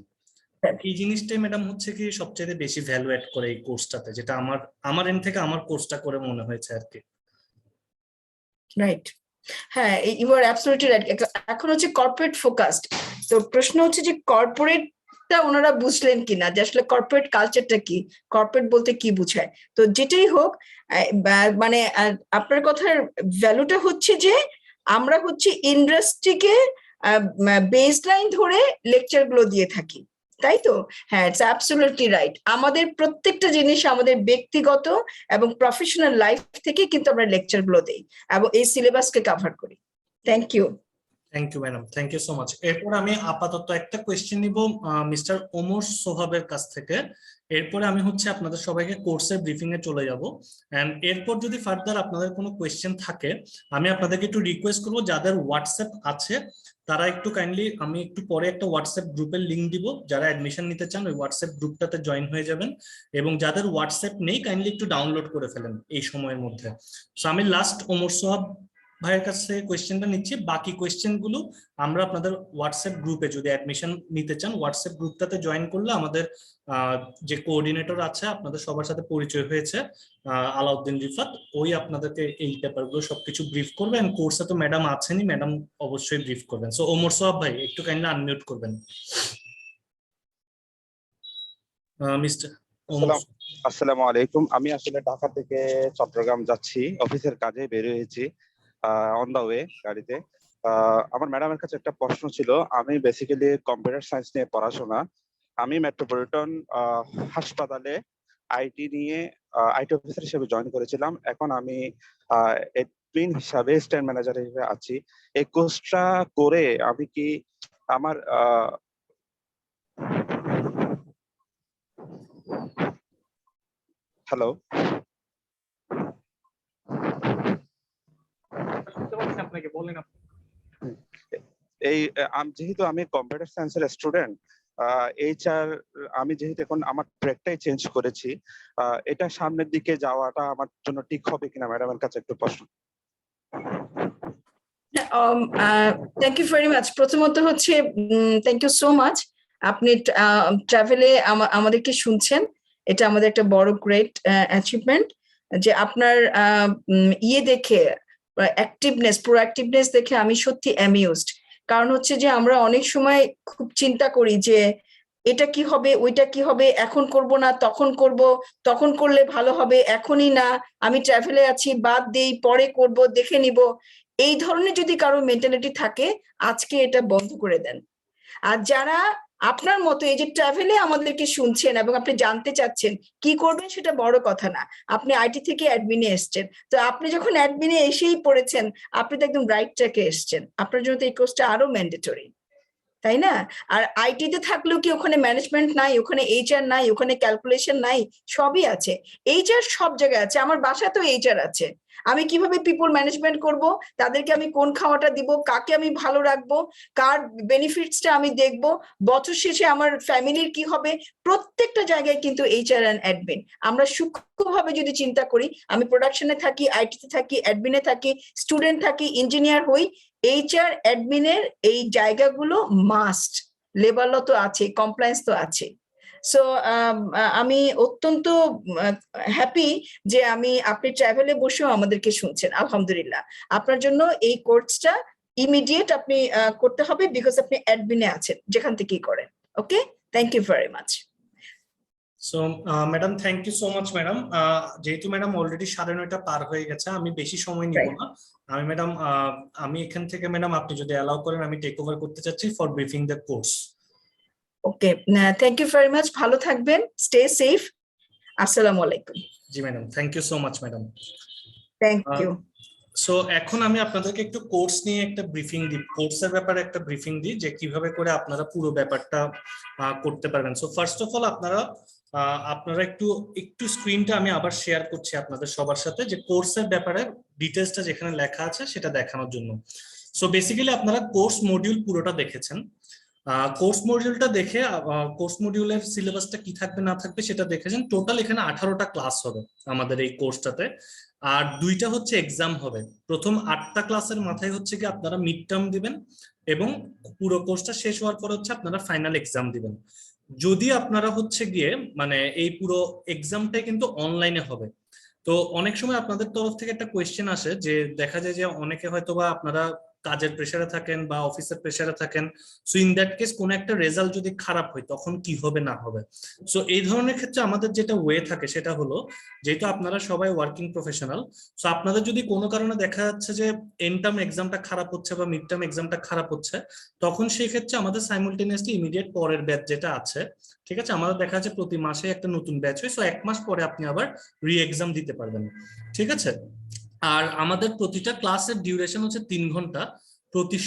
এই জিনিসটাই ম্যাডাম হচ্ছে কি সবচেয়ে বেশি ভ্যালু অ্যাড করে এই কোর্সটাতে, যেটা আমার এন্ড থেকে আমার কোর্সটা করে মনে হয়েছে আর কি। রাইট, হ্যাঁ, ইউ আর অ্যাবসলিউটলি রাইট। এখন হচ্ছে কর্পোরেট ফোকাসড, তো প্রশ্ন হচ্ছে যে কর্পোরেটটা ওনারা বুঝলেন কিনা, যে আসলে কর্পোরেট কালচারটা কি, কর্পোরেট বলতে কি বুঝায়। তো যেটাই হোক, মানে আপনার কথার ভ্যালুটা হচ্ছে যে আমরা হচ্ছে ইন্ডাস্ট্রিকে বেসলাইন ধরে লেকচার গুলো দিয়ে থাকি, তাই তো? হ্যাঁ, ইটস অ্যাবসলিউটলি রাইট। আমাদের প্রত্যেকটা জিনিস আমাদের ব্যক্তিগত এবং প্রফেশনাল লাইফ থেকে কিন্তু আমরা লেকচার গুলো দিই এবং এই সিলেবাসকে কভার করি। Thank you. Thank you madam, thank you so much. এরপর আমি আপাতত একটা কোয়েশ্চেন নিব মিস্টার ওমর সোহাবের কাছ থেকে, এরপরে আমি হচ্ছে আপনাদের সবাইকে কোর্সের ব্রিফিং এ চলে যাব। এন্ড এরপর যদি ফার্দার আপনাদের কোনো কোয়েশ্চেন থাকে, আমি আপনাদেরকে একটু রিকোয়েস্ট করবো যাদের হোয়াটসঅ্যাপ আছে তারা একটু কাইন্ডলি, আমি একটু পরে একটা হোয়াটসঅ্যাপ গ্রুপের লিংক দিব, যারা অ্যাডমিশন নিতে চান ওই হোয়াটসঅ্যাপ গ্রুপটাতে জয়েন হয়ে যাবেন, এবং যাদের হোয়াটসঅ্যাপ নেই কাইন্ডলি একটু ডাউনলোড করে ফেলেন এই সময়ের মধ্যে। সো আমি লাস্ট ওমর সোহাব ভাইয়ের কাছে কোয়েশ্চেনটা নিচ্ছি, বাকি কোয়েশ্চেন গুলো আমরা আপনাদের হোয়াটসঅ্যাপ গ্রুপে, যদি অ্যাডমিশন নিতে চান হোয়াটসঅ্যাপ গ্রুপটাতে জয়েন করলে আমাদের যে কোঅর্ডিনেটর আছে আপনাদের সবার সাথে পরিচয় হয়েছে, আলাউদ্দিন রিফাত, ওই আপনাদেরকে এই ব্যাপারগুলো সবকিছু ব্রিফ করবে। এন্ড কোর্সে তো ম্যাডাম আছেনই, ম্যাডাম অবশ্যই ব্রিফ করবেন। সো ওমর সোহাব ভাই একটু কাইন্ডলি আনমিউট করবেন। মিস্টার আসসালামু আলাইকুম। আমি আসলে ঢাকা থেকে চট্টগ্রাম যাচ্ছি, অফিসের কাজে বের হয়েছি, অন দা ওয়ে গাড়িতে। আমার ম্যাডামের কাছে একটা প্রশ্ন ছিল। আমি বেসিক্যালি কম্পিউটার সায়েন্স নিয়ে পড়াশোনা। আমি মেট্রোপলিটন হাসপাতালে আইটি নিয়ে আইটি অফিসার হিসেবে জয়েন করেছিলাম। এখন আমি এডমিন হিসাবে স্ট্যান্ড ম্যানেজার হিসেবে আছি। এই কোর্সটা করে আমি কি আমার হ্যালো আপনাকে বলেন। এই যেহেতু আমি কম্পিউটার সায়েন্সের স্টুডেন্ট, এইচআর আমি যেহেতু এখন আমার ট্র্যাকটাই চেঞ্জ করেছি, এটা সামনের দিকে যাওয়াটা আমার জন্য ঠিক হবে কিনা ম্যাডামের কাছে একটু প্রশ্ন। Thank you very much. প্রথমত হচ্ছে থ্যাংক ইউ সো মাচ, আপনি ট্রাভেলে আমাদেরকে শুনছেন, এটা আমাদের একটা বড় গ্রেট অ্যাচিভমেন্ট, যে আপনার ইয়ে দেখে, অ্যাক্টিভনেস, প্রোঅ্যাক্টিভনেস দেখে আমি সত্যি অ্যামিউজড। কারণ হচ্ছে যে আমরা অনেক সময় খুব চিন্তা করি যে এটা কি হবে, ওইটা কি হবে, এখন করব না তখন করব, তখন করলে ভালো হবে, এখনই না, আমি ট্রাভেলে আছি, বাদ দেই, পরে করব, দেখে নিব। এই ধরনের যদি কারো মেন্টালিটি থাকে, আজকে এটা বন্ধ করে দেন। আর যারা আপনার মতো এই যে ট্রাভেলে আমাদেরকে শুনছেন এবং আপনি জানতে চাচ্ছেন কি করবেন, সেটা বড় কথা না, আপনি আইটি থেকে অ্যাডমিনে এসছেন, তো আপনি যখন অ্যাডমিনে এসেই পড়েছেন, আপনি তো একদম রাইট ট্র্যাকে এসছেন, আপনার জন্য তো এই কোর্সটা আরো ম্যান্ডেটরি, তাই না? আর আইটিতে থাকলেও কি ওখানে ম্যানেজমেন্ট নাই, ওখানে এইচআর নাই, ওখানে ক্যালকুলেশন নাই? সবই আছে। এইচআর সব জায়গায় আছে, আমার বাসাতেও এইচআর আছে। আমি কিভাবে পিপল ম্যানেজমেন্ট করব, তাদেরকে আমি কোন খাওয়াটা দিব, কাকে আমি ভালো রাখবো, কার বেনিফিটসটা আমি দেখব, বছর শেষে আমার ফ্যামিলির কি হবে, প্রত্যেকটা জায়গায় কিন্তু এইচআর এন্ড অ্যাডমিন। আমরা সূক্ষ্মভাবে যদি চিন্তা করি, আমি প্রোডাকশনে থাকি, আইটিতে থাকি, অ্যাডমিনে থাকি, স্টুডেন্ট থাকি, ইঞ্জিনিয়ার হই, এইচআর অ্যাডমিনের এই জায়গাগুলো মাস্ট। লেবার ল তো আছে, কমপ্লায়েন্স তো আছে। সো আমি অত্যন্ত হ্যাপি যে আপনি ট্রাভেলে বসেও আমাদেরকে শুনছেন। আলহামদুলিল্লাহ, আপনার জন্য এই কোর্সটা ইমিডিয়েট আপনি করতে হবে, বিকজ আপনি অ্যাডমিনে আছেন, যেখান থেকেই করেন। Okay, thank you very much. So madam, thank you so much madam. যেহেতু ম্যাডাম অলরেডি 9:30 পার হয়ে গেছে, আমি বেশি সময় নিব না। আমি ম্যাডাম, আমি এখান থেকে ম্যাডাম, আপনি যদি অ্যালাউ করেন, আমি টেক ওভার করতে চাচ্ছি for briefing the course. Okay, thank you very much, ভালো থাকবেন, স্টে সেফ, আসসালামু আলাইকুম। জি madam, thank you so much madam. Thank you. So এখন আমি আপনাদেরকে একটু কোর্স নিয়ে একটা ব্রিফিং দিই, কোর্সের ব্যাপারে একটা ব্রিফিং দিই যে কিভাবে করে আপনারা পুরো ব্যাপারটা করতে পারবেন। সো ফার্স্ট অফ অল আপনারা একটু একটু স্ক্রিনটা আমি আবার শেয়ার করছি আপনাদের সবার সাথে, যে কোর্সের ব্যাপারে ডিটেলসটা যেখানে লেখা আছে সেটা দেখানোর জন্য। সো বেসিক্যালি আপনারা কোর্স মডিউল পুরোটা দেখেছেন। কোর্স মডিউলটা দেখে কোর্স মডিউলের সিলেবাসটা কি থাকবে না থাকবে সেটা দেখেছেন। টোটাল এখানে 18টা ক্লাস হবে আমাদের এই কোর্সটাতে, আর 2টা হচ্ছে এক্সাম হবে। প্রথম 8টা ক্লাসের মাথায় হচ্ছে কি আপনারা মিড টার্ম দিবেন, এবং পুরো কোর্সটা শেষ হওয়ার পর হচ্ছে আপনারা ফাইনাল এক্সাম দিবেন। যদি আপনারা হচ্ছে গিয়ে মানে এই পুরো এক্সামটাই কিন্তু অনলাইনে হবে। তো অনেক সময় আপনাদের তরফ থেকে একটা কোয়েশ্চেন আসে যে দেখা যায় যে অনেকে হয়তো বা আপনারা কাজের প্রেসারে থাকেন বা অফিসের প্রেসারে থাকেন, সো ইন দ্যাট কেস কোনো একটা রেজাল্ট যদি খারাপ হয় তখন কি হবে না হবে। সো এই ধরনের ক্ষেত্রে আমাদের যেটা ওয়ে থাকে সেটা হলো, যেহেতু আপনারা সবাই ওয়ার্কিং প্রফেশনাল, সো আপনাদের যদি কোনো কারণে দেখা যাচ্ছে যে এন্ড টার্ম এক্সামটা খারাপ হচ্ছে বা মিড টার্ম এক্সামটা খারাপ হচ্ছে, তখন সেই ক্ষেত্রে আমাদের সাইমultaneously ইমিডিয়েট পরের ব্যাচ যেটা আছে, ঠিক আছে, আমাদের দেখা যাচ্ছে প্রতি মাসে একটা নতুন ব্যাচ হয়, সো 1 মাস পরে আপনি আবার রি এক্সাম দিতে পারবেন, ঠিক আছে। আর আমাদের প্রতিটা ক্লাসের ডিউরেশন হচ্ছে 3 ঘন্টা। প্রতি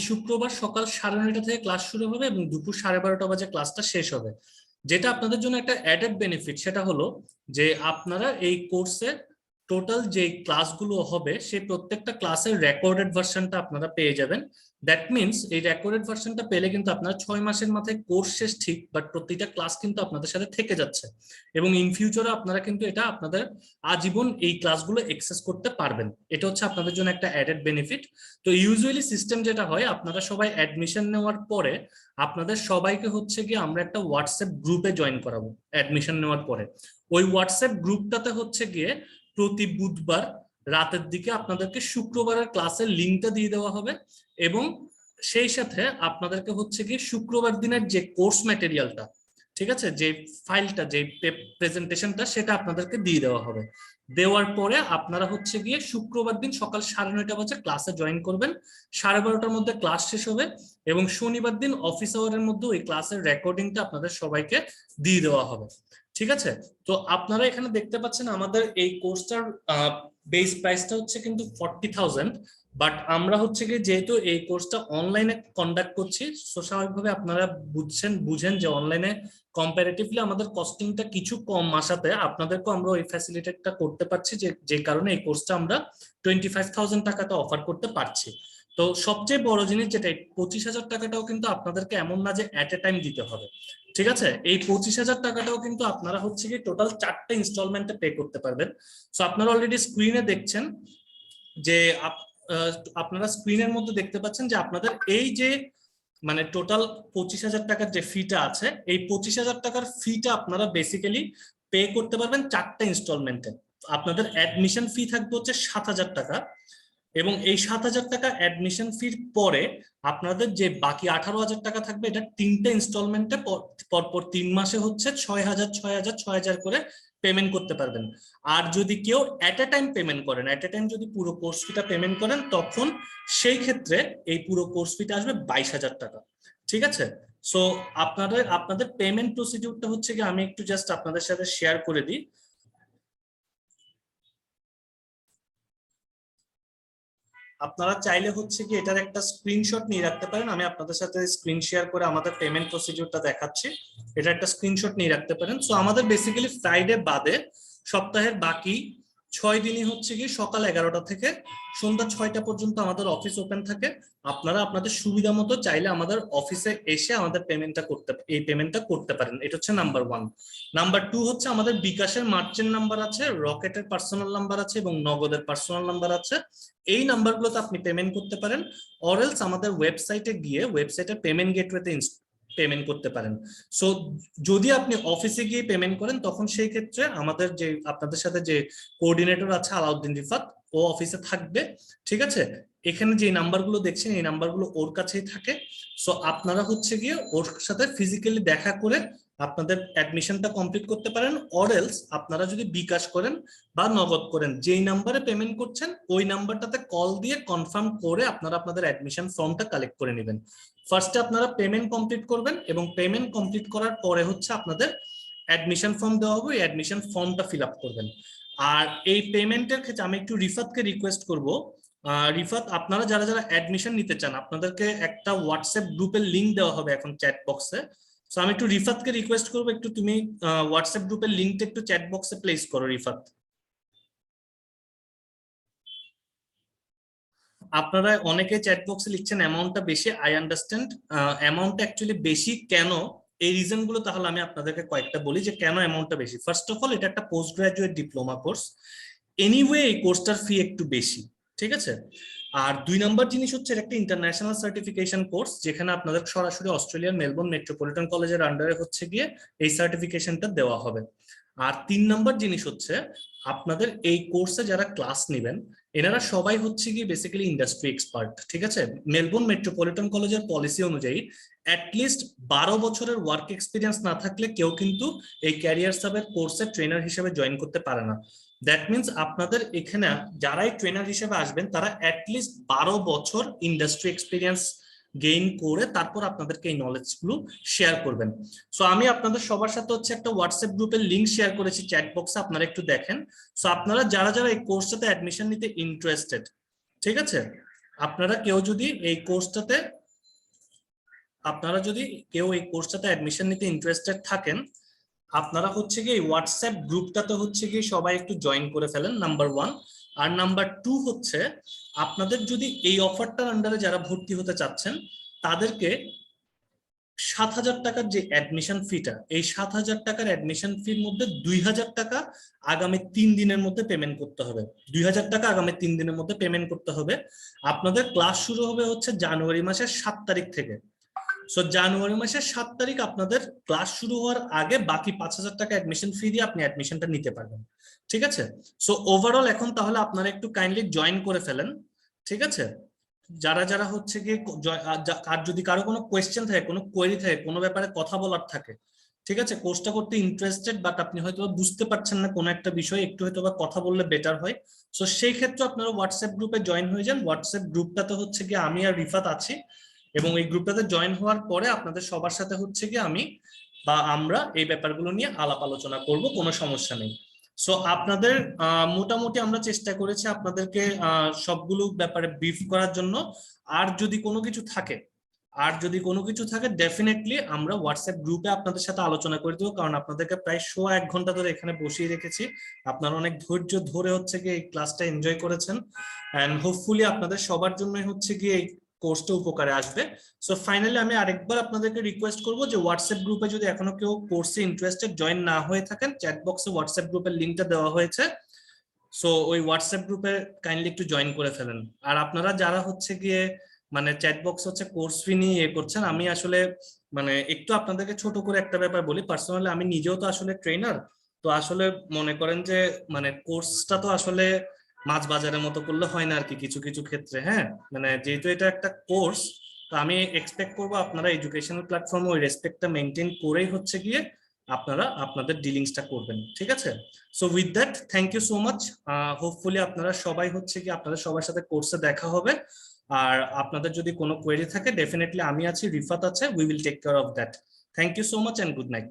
শুক্রবার সকাল 9:30 থেকে ক্লাস শুরু হবে এবং দুপুর 12:30 বাজে ক্লাসটা শেষ হবে। যেটা আপনাদের জন্য একটা অ্যাডেড বেনিফিট সেটা হলো যে আপনারা এই কোর্সে টোটাল যে ক্লাসগুলো হবে সেই প্রত্যেকটা ক্লাসের রেকর্ডেড ভার্সনটা আপনারা পেয়ে যাবেন। দ্যাট মিনস এই রেকর্ডেড ভার্সনটা পেলে কিন্তু আপনারা 6 মাসের মাথায় কোর্স শেষ ঠিক, বাট প্রতিটা ক্লাস কিন্তু আপনাদের সাথে থেকে যাচ্ছে, এবং ইন ফিউচারে আপনারা কিন্তু এটা আপনাদের আজীবন এই ক্লাসগুলো অ্যাক্সেস করতে পারবেন। এটা হচ্ছে আপনাদের জন্য একটা অ্যাডেড বেনিফিট। তো ইউজুয়ালি সিস্টেম যেটা হয়, আপনারা সবাই অ্যাডমিশন নেওয়ার পরে আপনাদের সবাইকে হচ্ছে গিয়ে আমরা একটা হোয়াটসঅ্যাপ গ্রুপে জয়েন করাবো। অ্যাডমিশন নেওয়ার পরে ওই হোয়াটসঅ্যাপ গ্রুপটাতে হচ্ছে গিয়ে প্রতি বুধবার রাতের দিকে আপনাদেরকে শুক্রবারের ক্লাসের লিঙ্কটা দিয়ে দেওয়া হবে, এবং সেই সাথে আপনাদেরকে হচ্ছে গিয়ে শুক্রবার দিনের যে কোর্স ম্যাটেরিয়ালটা, ঠিক আছে, যে ফাইলটা, যে প্রেজেন্টেশনটা, সেটা আপনাদেরকে দিয়ে দেওয়া হবে। দেওয়ার পরে আপনারা হচ্ছে গিয়ে শুক্রবার দিন সকাল 9:30 বাজে ক্লাসে জয়েন করবেন। 12:30টার মধ্যে ক্লাস শেষ হবে, এবং শনিবার দিন অফিস আওয়ারের মধ্যে ওই ক্লাসের রেকর্ডিংটা আপনাদের সবাইকে দিয়ে দেওয়া হবে, ঠিক আছে। তো আপনারা এখানে দেখতে পাচ্ছেন আমাদের এই কোর্সটার বেস প্রাইসটা হচ্ছে কিন্তু 40,000, বাট আমরা হচ্ছে গিয়ে যেহেতু এই কোর্সটা অনলাইনে কন্ডাক্ট করছি, স্বাভাবিকভাবে আপনারা বুঝেন যে অনলাইনে কম্পারেটিভলি আমাদের কস্টিংটা কিছু কম আসাতে আপনাদেরকে আমরা ওই ফ্যাসিলিটিটা করতে পারছি, যে কারণে এই কোর্সটা আমরা 25,000 টাকাতে অফার করতে পারছি। তো সবচেয়ে বড় জিনিস যেটা, 25,000 টাকাটাও কিন্তু আপনাদেরকে এমন না যে অ্যাট এ টাইম দিতে হবে, ঠিক আছে। এই 25,000 টাকাটাও কিন্তু আপনারা হচ্ছে কি টোটাল 4টে ইনস্টলমেন্টে পে করতে পারবেন। সো আপনারা অলরেডি স্ক্রিনে দেখছেন যে আপনারা স্ক্রিনের মধ্যে দেখতে পাচ্ছেন যে আপনাদের এই যে মানে টোটাল 25,000 টাকার যে ফিটা আছে, এই 25,000 টাকার ফিটা আপনারা বেসিক্যালি পে করতে পারবেন 4টে ইনস্টলমেন্টে। আপনাদের অ্যাডমিশন ফি থাকবে হচ্ছে 7,000 টাকা, এবং এই 7,000 টাকা অ্যাডমিশন ফির পরে আপনাদের যে বাকি 18,000 টাকা থাকবে, এটা 3টে ইনস্টলমেন্টে পরপর 3 মাসে হচ্ছে 6,000 6,000 6,000 করে পেমেন্ট করতে পারবেন। আর যদি কেউ অ্যাট এ টাইম পেমেন্ট করেন, অ্যাট এ টাইম যদি পুরো কোর্স ফিটা পেমেন্ট করেন, তখন সেই ক্ষেত্রে এই পুরো কোর্স ফিটা আসবে 22,000 টাকা, ঠিক আছে। সো আপনাদের পেমেন্ট প্রসিডিউরটা হচ্ছে কি আমি একটু জাস্ট আপনাদের সাথে শেয়ার করে দিই। আপনারা চাইলে হচ্ছে কি এটার একটা স্ক্রিনশট নিয়ে রাখতে পারেন। আমি আপনাদের সাথে স্ক্রিন শেয়ার করে আমাদের পেমেন্ট প্রসিডিউরটা দেখাচ্ছি, এটা একটা স্ক্রিনশট নিয়ে রাখতে পারেন। সো আমাদের বেসিক্যালি ফ্রাইডে বাদে সপ্তাহের বাকি 6 দিনই হচ্ছে কি সকাল 11টা থেকে সন্ধ্যা 6টা পর্যন্ত আমাদের অফিস ওপেন থাকে। আপনারা আপনাদের সুবিধা মতো চাইলে আমাদের অফিসে এসে আমাদের পেমেন্টটা করতে পারেন। এটা হচ্ছে নাম্বার 1। নাম্বার 2 হচ্ছে আমাদের বিকাশের মার্চেন্ট নাম্বার আছে, রকেটের পার্সোনাল নাম্বার আছে, এবং নগদের পার্সোনাল নাম্বার আছে। এই নাম্বারগুলোতে আপনি পেমেন্ট করতে পারেন, অরেলস আমাদের ওয়েবসাইটে গিয়ে ওয়েবসাইটে পেমেন্ট গেটওয়েতে পেমেন্ট করতে পারেন। সো যদি আপনি অফিসে গিয়ে পেমেন্ট করেন, তখন সেই ক্ষেত্রে আমাদের যে আপনাদের সাথে যে কোঅর্ডিনেটর আছে আলাউদ্দিন রিফাত, ও অফিসে থাকবে, ঠিক আছে। এখানে যে নাম্বারগুলো দেখছেন এই নাম্বারগুলো ওর কাছেই থাকে। সো আপনারা হচ্ছে গিয়ে ওর সাথে ফিজিক্যালি দেখা করে আপনাদের অ্যাডমিশনটা কমপ্লিট করতে পারেন, অরেলস আপনারা যদি বিকাশ করেন বা নগদ করেন, যেই নাম্বারে পেমেন্ট করছেন ওই নাম্বারটাতে কল দিয়ে কনফার্ম করে আপনারা আপনাদের অ্যাডমিশন ফর্মটা কালেক্ট করে নেবেন। ফার্স্টে আপনারা পেমেন্ট কমপ্লিট করবেন, এবং পেমেন্ট কমপ্লিট করার পরে হচ্ছে আপনাদের অ্যাডমিশন ফর্ম দেওয়া হবে, এই অ্যাডমিশন ফর্মটা ফিল আপ করবেন। আর এই পেমেন্টের ক্ষেত্রে আমি একটু রিফাতকে রিকোয়েস্ট করব, রিফাত আপনারা যারা যারা অ্যাডমিশন নিতে চান আপনাদেরকে একটা হোয়াটসঅ্যাপ গ্রুপের লিংক দেওয়া হবে এখন চ্যাট বক্সে। সো আমি একটু রিফাতকে রিকোয়েস্ট করবো একটু তুমি হোয়াটসঅ্যাপ গ্রুপের লিংকটা একটু চ্যাট বক্সে প্লেস করো রিফাত। আপনারা অনেকে চ্যাট বক্সে লিখছেন অ্যামাউন্টটা বেশি, আই আন্ডারস্ট্যান্ড অ্যামাউন্টটা অ্যাকচুয়ালি বেশি কেন, এই রিজন গুলো তাহলে আমি আপনাদেরকে কয়েকটা বলি যে কেন অ্যামাউন্টটা বেশি। ফার্স্ট অফ অল এটা একটা post graduate diploma course, anyway এই কোর্সটার ফি একটু বেশি, ঠিক আছে। আর 2 নম্বর জিনিস হচ্ছে এটা একটা ইন্টারন্যাশনাল সার্টিফিকেশন কোর্স, যেখানে আপনাদের সরাসরি অস্ট্রেলিয়ার মেলবোর্ন মেট্রোপলিটন কলেজের আন্ডারে হচ্ছে গিয়ে এই সার্টিফিকেশনটা দেওয়া হবে। আর 3 নম্বর জিনিস হচ্ছে আপনাদের এই কোর্সে যারা ক্লাস নেবেন এনারা সবাই হচ্ছে গিয়ে বেসিক্যালি ইন্ডাস্ট্রি এক্সপার্ট, ঠিক আছে। মেলবোর্ন মেট্রোপলিটন কলেজের পলিসি অনুযায়ী অ্যাটলিস্ট 12 বছরের ওয়ার্ক এক্সপিরিয়েন্স না থাকলে কেউ কিন্তু এই ক্যারিয়ার সাবের কোর্সে ট্রেনার হিসেবে জয়েন করতে পারে না। দ্যাট মিনস আপনাদের এখানে যারাই ট্রেনার হিসেবে আসবেন তারা অ্যাটলিস্ট 12 বছর ইন্ডাস্ট্রি এক্সপিরিয়েন্স গেইন করে তারপর আপনাদেরকে এই নলেজ গুলো শেয়ার করবেন। সো আমি আপনাদের সবার সাথে হচ্ছে একটা হোয়াটসঅ্যাপ গ্রুপের লিংক শেয়ার করেছি চ্যাট বক্সে, আপনারা একটু দেখেন। সো আপনারা যারা যারা এই কোর্সটাতে অ্যাডমিশন নিতে ইন্টারেস্টেড, ঠিক আছে, আপনারা কেউ যদি এই কোর্সটাতে অ্যাডমিশন নিতে ইন্টারেস্টেড থাকেন আপনারা হচ্ছে গিয়ে হোয়াটসঅ্যাপ গ্রুপটাতে হচ্ছে গিয়ে সবাই একটু জয়েন করে ফেলেন, নাম্বার 1। আর নাম্বার 2 হচ্ছে আপনাদের যদি এই অফারটার আন্ডারে যারা ভর্তি হতে চাচ্ছেন তাদেরকে 7,000 টাকার যে অ্যাডমিশন ফিটা, এই 7,000 টাকার অ্যাডমিশন ফির মধ্যে 2,000 টাকা আগামী 3 দিনের মধ্যে পেমেন্ট করতে হবে। 2,000 টাকা আগামী 3 দিনের মধ্যে পেমেন্ট করতে হবে। আপনাদের ক্লাস শুরু হবে হচ্ছে জানুয়ারি মাসের 7 তারিখ থেকে। সো জানুয়ারি মাসের 7 তারিখ আপনাদের ক্লাস শুরু হওয়ার আগে বাকি 5,000 টাকা অ্যাডমিশন ফি দিয়ে আপনি অ্যাডমিশনটা নিতে পারবেন, ঠিক আছে। সো ওভারঅল এখন তাহলে আপনারা একটু কাইন্ডলি জয়েন করে ফেলেন, ঠিক আছে। যারা যারা হচ্ছে গিয়ে আর যদি কারো কোনো কোয়েশ্চেন থাকে, কোনো কোয়েরি থাকে, কোনো ব্যাপারে কথা বলার থাকে, ঠিক আছে, কোর্সটা করতে ইন্টারেস্টেড বাট আপনি হয়তো বুঝতে পারছেন না কোনো একটা বিষয়, একটু হয়তো বা কথা বললে বেটার হয়। সো সেই ক্ষেত্রে আপনারা হোয়াটসঅ্যাপ গ্রুপে জয়েন হয়ে যান। হোয়াটসঅ্যাপ গ্রুপটাতে হচ্ছে গিয়ে আমি আর রিফাত আছি, এবং এই গ্রুপটাতে জয়েন হওয়ার পরে আপনাদের সবার সাথে হচ্ছে গিয়ে আমরা এই ব্যাপারগুলো নিয়ে আলাপ আলোচনা করব, কোনো সমস্যা নেই। সো আপনাদের মোটামুটি আমরা চেষ্টা করেছি আপনাদেরকে সবগুলো ব্যাপারে ব্রিফ করার জন্য। আর যদি কোনো কিছু থাকে ডেফিনেটলি আমরা হোয়াটসঅ্যাপ গ্রুপে আপনাদের সাথে আলোচনা করে দেবো, কারণ আপনাদেরকে প্রায় 1 ঘন্টা ধরে এখানে বসিয়ে রেখেছি। আপনারা অনেক ধৈর্য ধরে হচ্ছে গিয়ে এই ক্লাসটা এনজয় করেছেন, এন্ড হোপফুলি আপনাদের সবার জন্যই হচ্ছে গিয়ে এই কোর্সটা উপকারে আসবে। সো ফাইনালি আমি আরেকবার আপনাদেরকে রিকোয়েস্ট করব যে হোয়াটসঅ্যাপ গ্রুপে যদি এখনো কেউ কোর্সে ইন্টারেস্টেড জয়েন না হয়ে থাকেন, চ্যাট বক্সে হোয়াটসঅ্যাপ গ্রুপের লিংকটা দেওয়া হয়েছে। সো ওই হোয়াটসঅ্যাপ গ্রুপে কাইন্ডলি একটু জয়েন করে ফেলেন। আর আপনারা যারা হচ্ছে গিয়ে মানে চ্যাট বক্স হচ্ছে কোর্স ফি নিয়ে করছেন, আমি আসলে মানে একটু আপনাদেরকে ছোট করে একটা ব্যাপার বলি। পার্সোনালি আমি নিজেও তো আসলে ট্রেনার, তো আসলে মনে করেন যে মানে কোর্সটা তো আসলে মাছ বাজারের মতো করলে হয় না আর কি, কিছু কিছু ক্ষেত্রে। হ্যাঁ, মানে যেহেতু এটা একটা কোর্স, তো আমি এক্সপেক্ট করবো আপনারা এডুকেশনাল প্ল্যাটফর্মে ওই রেসপেক্টটা মেনটেন করেই হচ্ছে গিয়ে আপনারা আপনাদের ডিলিংসটা করবেন, ঠিক আছে। So with that thank you so much. Hopefully আপনারা সবাই হচ্ছে কি আপনাদের সবার সাথে কোর্সে দেখা হবে। আর আপনাদের যদি কোনো কোয়েরি থাকে ডেফিনেটলি আমি আছি, রিফাত আছে, we will take care of that. Thank you so much and good night.